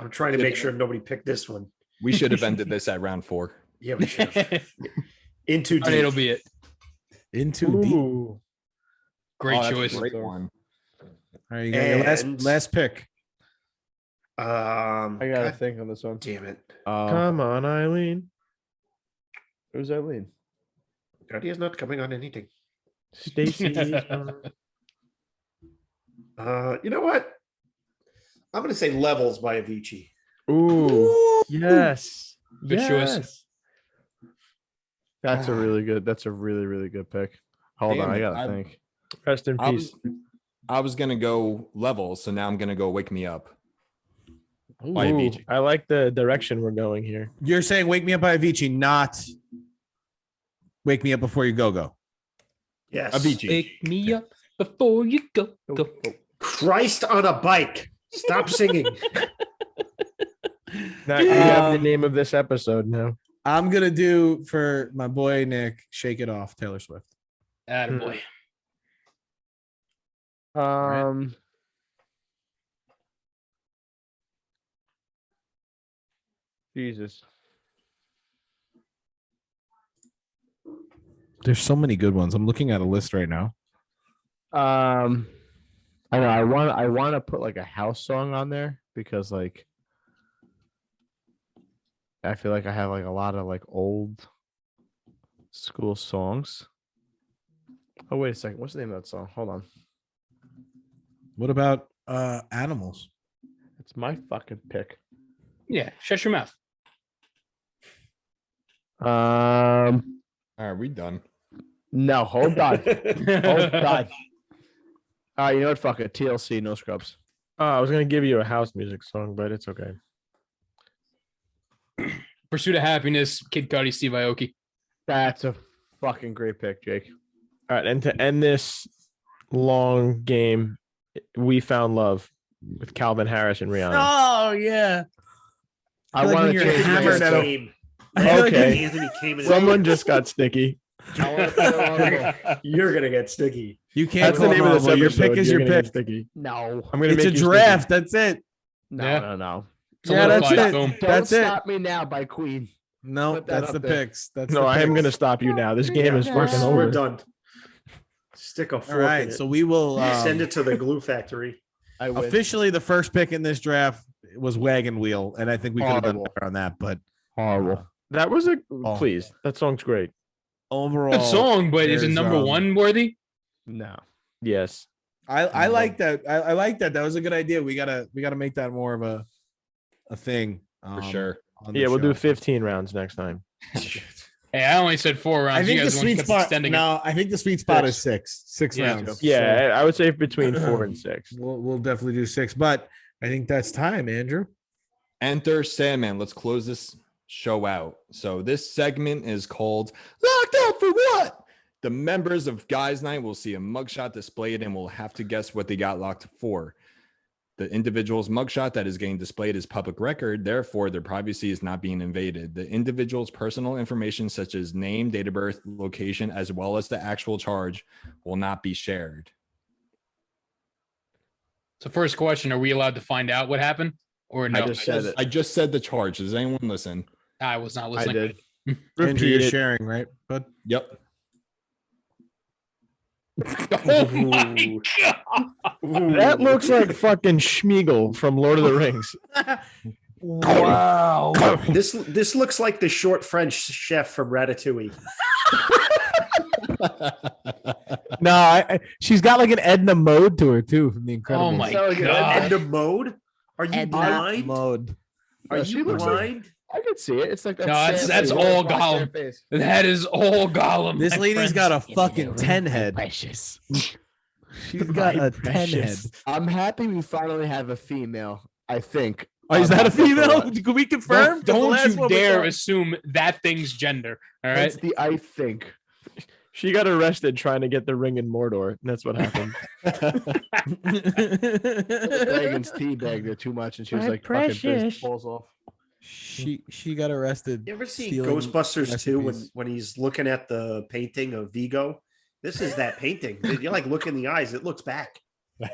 E: trying to make sure nobody picked this one.
B: We should have ended this at round 4.
E: Yeah, we should have. Into deep.
C: It'll be it.
A: Into deep.
F: Ooh.
C: Great
B: that's a
C: choice.
B: Great one.
A: All right, you got your last pick.
D: I gotta
E: God
D: think on this one.
E: damn it.
F: Come on, Eileen.
D: Who's Eileen?
E: Daddy is not coming on anything.
F: Stacy.
E: You know what? I'm going to say Levels by Avicii.
F: Ooh. Yes.
C: Good choice.
F: Yes.
D: That's a really good. That's a really, really good pick. Hold
B: Damn
D: on, I
B: it,
D: gotta think.
F: Rest in peace.
B: I was gonna go Levels, so now I'm gonna go Wake Me Up. By
F: Ooh,
B: Avicii.
F: I like the direction we're going here.
A: You're saying "Wake Me Up" by Avicii, not "Wake Me Up Before You Go."
E: Yes.
B: Avicii.
C: Wake me up before you go. Go.
E: Christ on a bike. Stop singing.
F: Now you have the name of this episode now.
A: I'm gonna do for my boy Nick. "Shake It Off," Taylor Swift.
C: Attaboy.
D: Jesus.
A: There's so many good ones. I'm looking at a list right now.
D: I know I want to put like a house song on there because like I feel like I have like a lot of like old school songs. Oh wait a second, what's the name of that song? Hold on.
A: What about "Animals"?
D: It's my fucking pick.
C: Yeah, shut your mouth.
B: All right, we done.
D: No, hold on. Hold on. You know what? Fuck it. TLC, No Scrubs.
F: I was gonna give you a house music song, but it's okay.
C: Pursuit of Happiness, Kid Cudi, Steve Aoki.
D: That's a fucking great pick, Jake.
F: All right, and to end this long game, We Found Love with Calvin Harris and Rihanna.
A: Oh yeah.
D: I
A: like
D: want
A: when
D: to
A: you're
D: change
A: hammered
D: my
A: at a-
E: Game.
F: Okay.
E: Anthony came in.
F: Someone just got sticky.
E: You're going to get sticky.
A: You can't.
F: That's the name of this episode.
A: Your pick is
F: You're
A: your
F: gonna get
A: pick.
F: sticky.
D: No.
F: I'm gonna
A: It's a
F: make you
A: draft. That's it.
D: No,
C: Yeah.
D: no.
A: Yeah, that's
C: Solidified,
A: it.
C: boom.
D: Don't
A: That's it.
D: stop me now by Queen.
A: No,
D: Put that
A: that's
D: up
A: the
D: there.
A: picks. That's
F: No,
A: the
F: I am
A: picks.
F: gonna stop you now. This game is
E: We're,
F: fucking
E: we're
F: over.
E: done. Stick a fork
A: All right,
E: in it.
A: so we will
E: Send it to the glue factory.
D: I win.
A: officially the first pick in this draft was Wagon Wheel, and I think we could have done
D: Horrible.
A: better on that. But
D: Horrible.
F: That was a
A: Oh.
F: please. That song's great.
A: overall,
C: Good song, but is it
A: there's,
C: number one worthy?
D: No.
F: Yes.
A: I like that. I like that. That was a good idea. We gotta make that more of a thing
B: For sure.
A: on the
F: Yeah, we'll do
A: show.
F: 15 rounds next time.
C: Hey, I only said 4 rounds.
A: I think
C: you
A: the
C: guys want
A: sweet
C: to keep
A: spot.
C: extending it.
A: No, I think the sweet spot is
D: Six.
A: six
C: Yeah.
A: rounds.
F: Yeah, I would say between 4 and 6.
A: So we'll definitely do 6. But I think that's time, Andrew.
B: Enter Sandman. Let's close this show out. So this segment is called Locked Up For What? The members of Guys Night will see a mugshot displayed and will have to guess what they got locked for. The individual's mugshot that is getting displayed is public record. Therefore, their privacy is not being invaded. The individual's personal information, such as name, date of birth, location, as well as the actual charge, will not be shared.
C: So first question, are we allowed to find out what happened? Or no?
D: I just said it.
B: I just said the charge. Does anyone listen?
C: I was not
D: I
C: listening.
D: did.
A: Andrew, you're
F: Repeat it.
A: sharing, right? But
B: Yep.
C: Oh my god!
F: That looks like fucking Schmeagol from Lord of the Rings.
A: Wow.
H: This looks like the short French chef from Ratatouille.
A: No, she's got like an Edna mode to her too from The Incredibles.
C: Oh my
D: Sound like an
C: god!
H: Edna mode? Are you blind?
A: mode.
H: Are
D: No, she
H: you
D: looks like-
H: blind?
D: I could see it. It's like that.
C: No,
D: sad
C: that's
D: face.
C: all
D: Watch their
C: Gollum.
D: face.
C: That is all Gollum.
A: This
C: my
A: lady's
C: friends.
A: got a fucking 10 head.
F: Precious.
A: She's got a 10 head.
F: precious.
D: I'm happy we finally have a female. I think.
A: Oh, is
D: on
A: that a
D: Locked Up For
A: female?
D: Whaat.
A: Can we confirm?
C: Don't you dare assume that thing's gender. All right.
D: That's the I think.
F: She got arrested trying to get the ring in Mordor. And that's what happened.
D: Dragons teabagged her too much, and she was
F: My
D: like, "Fucking
F: precious."
D: falls off."
A: She got arrested.
H: You ever see
A: stealing
H: Ghostbusters 2
A: recipes.
H: when he's looking at the painting of Vigo? This is that painting. You like look in the eyes, it looks back.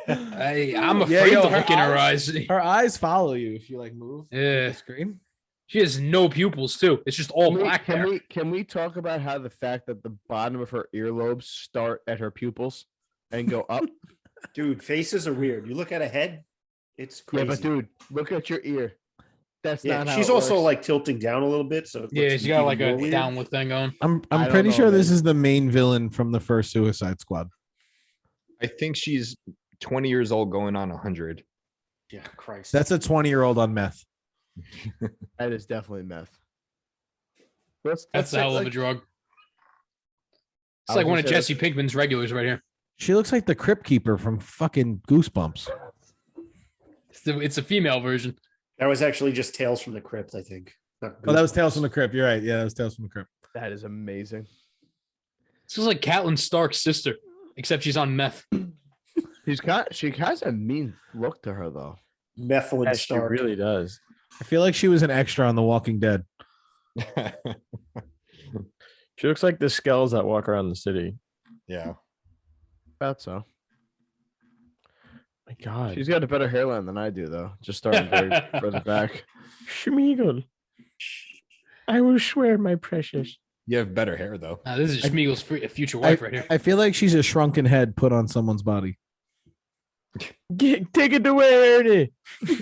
C: I'm
A: Yeah,
C: afraid
A: yo,
C: to
A: her
C: look in her eyes.
A: Her eyes follow you if you like move
C: Yeah.
A: the screen.
C: She has no pupils too. It's just all black
D: Can
C: there.
D: can we talk about how the fact that the bottom of her earlobes start at her pupils and go up?
H: Dude, faces are weird. You look at a head, it's crazy.
D: Yeah, but dude, look at your ear. That's
H: Yeah,
D: not how
H: she's
D: it
H: also
D: works.
H: like tilting down a little bit. So it
C: Yeah,
H: looks
C: she's got
H: even
C: like a
H: more weird.
C: downward thing going.
A: I'm
D: I don't
A: pretty
D: know,
A: sure this
D: man.
A: is the main villain from the first Suicide Squad.
B: I think she's 20 years old going on 100.
H: Yeah, Christ.
A: That's a 20-year-old on meth.
D: That is definitely meth.
C: That's a hell of a drug. It's
D: I
C: like
D: was
C: one of
D: gonna say
C: Jesse Pinkman's regulars right here.
A: She looks like the Crypt Keeper from fucking Goosebumps.
C: It's a female version.
H: That was actually just Tales from the Crypt, I think. Not
A: Oh, that was Tales from the Crypt. You're right. Yeah, that was Tales from the Crypt.
D: That is amazing.
C: This is like Catelyn Stark's sister, except she's on meth.
D: She has a mean look to her though.
H: Methyl
F: Yeah,
H: and
F: she
H: Stark.
F: really does.
A: I feel like she was an extra on The Walking Dead.
F: She looks like the skells that walk around the city.
B: Yeah.
D: About so.
F: My God.
D: She's got a better hairline than I do though. Just starting very further back.
F: Schmeagol. I will swear, my precious.
B: You have better hair though.
C: This is Schmiegel's future wife right here.
A: I feel like she's a shrunken head put on someone's body.
F: Take it away, Ernie.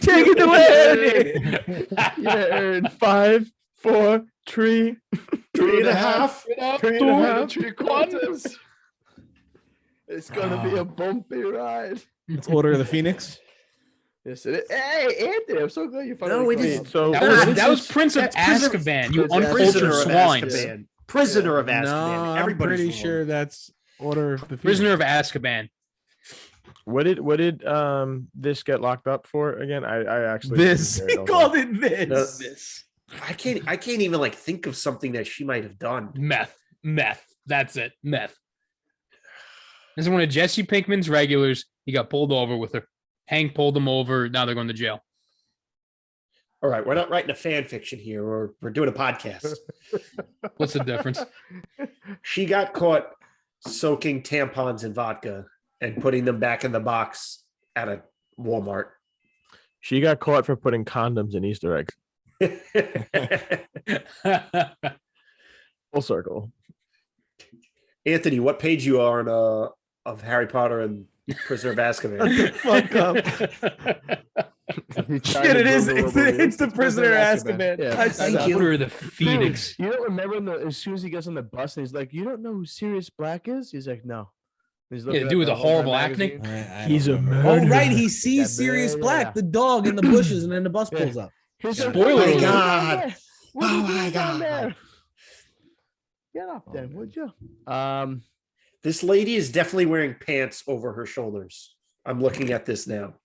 F: Take it away, Ernie. Yeah, Ernie. 5, 4, 3,
H: 3.5.
F: 3.5.
D: 3/4. It's gonna be a bumpy ride.
A: It's Order of the Phoenix.
D: Yes, it is. Hey, Anthony, I'm so glad you finally.
H: No, it
D: caught
H: is-
D: on.
F: So
C: That was Prince of
H: That's Prisoner-
C: Azkaban. You
D: Prisoner
C: uncultured
H: of
C: swine.
H: Azkaban. Prisoner of Azkaban.
A: No, I'm
H: Everybody's
A: pretty
H: wrong.
A: sure that's Order of the Phoenix.
C: Prisoner of Azkaban.
F: what did this get locked up for again? I actually
A: This.
F: didn't
A: He
F: hear it all
A: called
F: that.
A: it this.
H: I can't even like think of something that she might have done.
C: Meth. That's it. Meth. This is one of Jesse Pinkman's regulars. He got pulled over with her. Hank pulled him over. Now they're going to jail.
H: All right, we're not writing a fan fiction here, or we're doing a podcast.
C: What's the difference?
H: She got caught soaking tampons in vodka and putting them back in the box at a Walmart.
F: She got caught for putting condoms in Easter eggs. Full circle.
H: Anthony, what page you are on of Harry Potter and Prisoner of Azkaban?
A: Fuck up. Shit, it is. It's the Prisoner of Azkaban.
D: Yeah.
A: I
H: Thank
A: suck.
H: you.
C: Order of the Phoenix.
D: You don't remember as soon as he gets on the bus and he's like, "You don't know who Sirius Black is?" He's like, "No." He's
C: Yeah,
D: looking
C: the
D: at
C: dude with the
D: Hallmark
C: horrible acting.
D: magazine.
F: He's a murderer.
A: Oh, right. He sees
D: Yeah,
A: Sirius
D: yeah.
A: Black, the dog in the bushes, and then the bus pulls up.
D: He's
C: Spoiler
D: like, "What are you
C: alert.
D: doing
H: God.
D: there? What are
H: Oh
D: you
H: my
D: doing down
H: God.
D: there?" Get up then, would you?
H: This lady is definitely wearing pants over her shoulders. I'm looking at this now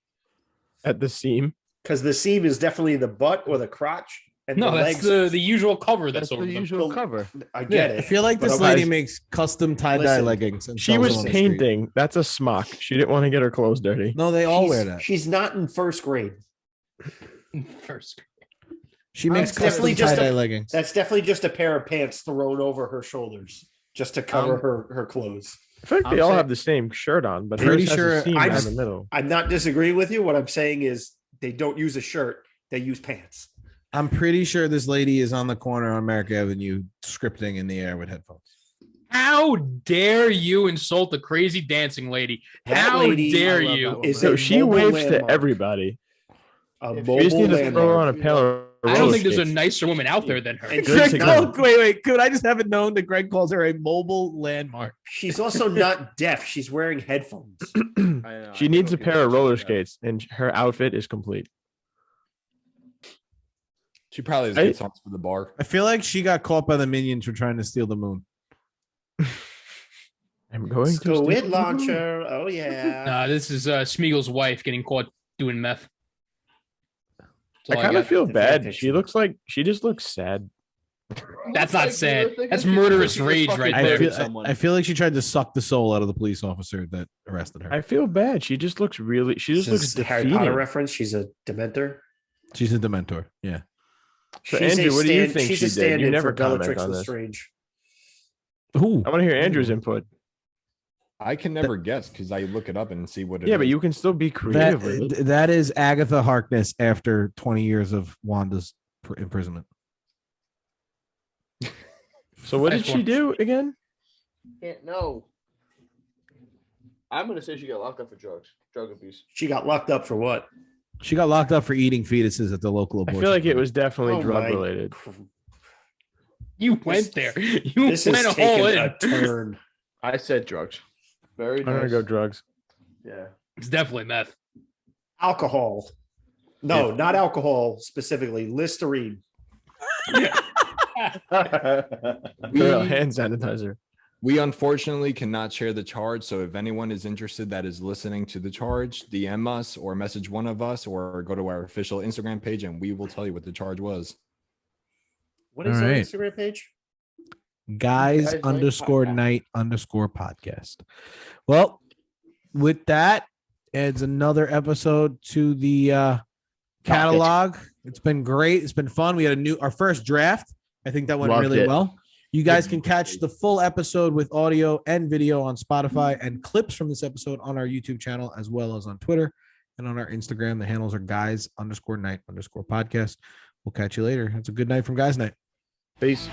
F: At the seam.
H: because the seam is definitely the butt or the crotch, and
C: No,
H: the
C: that's
H: legs.
C: the usual cover
D: That's
C: that's over
D: the
C: them.
D: usual cover.
H: I get
A: I
H: it.
A: feel like
H: But
A: this
H: I'm-
A: lady makes custom tie-dye
H: Listen,
A: leggings. And
F: She
A: sells
F: was
A: them on the street.
F: painting. That's a smock. She didn't want to get her clothes dirty.
A: No, they all
H: she's,
A: wear that.
H: She's not in first grade.
C: First.
A: She makes
H: That's
A: custom
H: definitely just
A: tie-dye
H: a-
A: leggings.
H: That's definitely just a pair of pants thrown over her shoulders just to cover her clothes.
F: I feel like
H: I'm
F: they all
H: saying-
F: have the same shirt on, but
A: Pretty
F: hers has
A: sure
F: a seam
H: I
F: down
H: just-
F: the middle.
H: I'm not disagreeing with you. What I'm saying is they don't use a shirt; they use pants.
A: I'm pretty sure this lady is on the corner on Merrick Avenue scripting in the air with headphones.
C: How dare you insult the crazy dancing lady?
E: That
C: How
E: lady-
C: dare
D: I love
C: you?
D: that woman.
E: Is
F: So
E: a
F: she
E: mobile
F: waves to
E: landmark.
F: everybody.
E: A
D: If
F: We just
E: mobile
F: need to throw her on a
E: landmark.
F: pair of
C: I don't
F: roller
C: think there's a
F: skates.
C: nicer woman out there than her.
E: And
F: Good
E: she's
F: to
E: not,
F: go.
A: wait. Could I just have it known that Greg calls her a mobile landmark?
E: she's also not deaf. She's wearing headphones.
F: She needs a pair of roller skates, and her outfit is complete.
B: She probably has
F: I-
B: good songs for the bar.
A: I feel like she got caught by the minions for trying to steal the moon.
F: I'm going to
E: Squid
F: steal-
E: launcher. Oh yeah.
C: Nah, this is Smeagol's wife getting caught doing meth.
F: I
C: That's all
F: kind of
C: got.
F: feel
E: The
F: bad.
E: fan
F: She
E: fiction.
F: looks like she just looks sad.
C: That's not sad. That's murderous rage right
A: I
C: there.
A: I feel like she tried to suck the soul out of the police officer that arrested her.
F: I feel bad. She just looks really. She just
E: This
F: looks
E: is Harry Potter
F: defeated.
E: reference. She's a Dementor.
A: She's a Dementor. Yeah.
F: So,
E: She's
F: Andrew,
E: a
F: what do you
E: stand-
F: think
E: she's
F: she
E: a
F: did? You
E: stand-in
F: never
E: for
F: comment
E: Bellatrix
F: on this.
E: Lestrange.
A: Ooh.
F: I want to hear Andrew's input.
B: I can never guess because I look it up and see what it is.
F: Yeah, but you can still be creative with it.
A: That is Agatha Harkness after 20 years of Wanda's imprisonment.
F: So what did
C: Nice
F: she
C: one.
F: do again?
D: Can't know. I'm gonna say she got locked up for drug abuse.
E: She got locked up for what?
A: She got locked up for eating fetuses at the local
F: I
A: abortion.
F: feel like it
A: clinic.
F: was definitely
E: Oh
F: drug
E: my-
F: related.
C: You went there. You
E: This
C: went
E: is
C: all
E: taking
C: in.
E: a turn.
D: I said drugs. Very
F: I'm gonna
D: nice.
F: go drugs.
D: Yeah.
C: It's definitely meth.
E: Alcohol. No, not alcohol specifically. Listerine.
F: Real hand sanitizer.
B: We unfortunately cannot share the charge. So if anyone is interested that is listening to the charge, DM us or message one of us or go to our official Instagram page and we will tell you what the charge was.
E: What is
A: All
E: our
A: right.
E: Instagram page?
A: Guys
D: Guys Night
A: underscore
D: Podcast.
A: night underscore podcast. Well, with that, adds another episode to the catalog. It's been great. It's been fun. We had our first draft. I think that went
F: Loved
A: really
F: it.
A: well. You guys can catch the full episode with audio and video on Spotify and clips from this episode on our YouTube channel, as well as on Twitter and on our Instagram. The handles are guys underscore night underscore podcast. We'll catch you later. It's a good night from Guys Night.
F: Peace.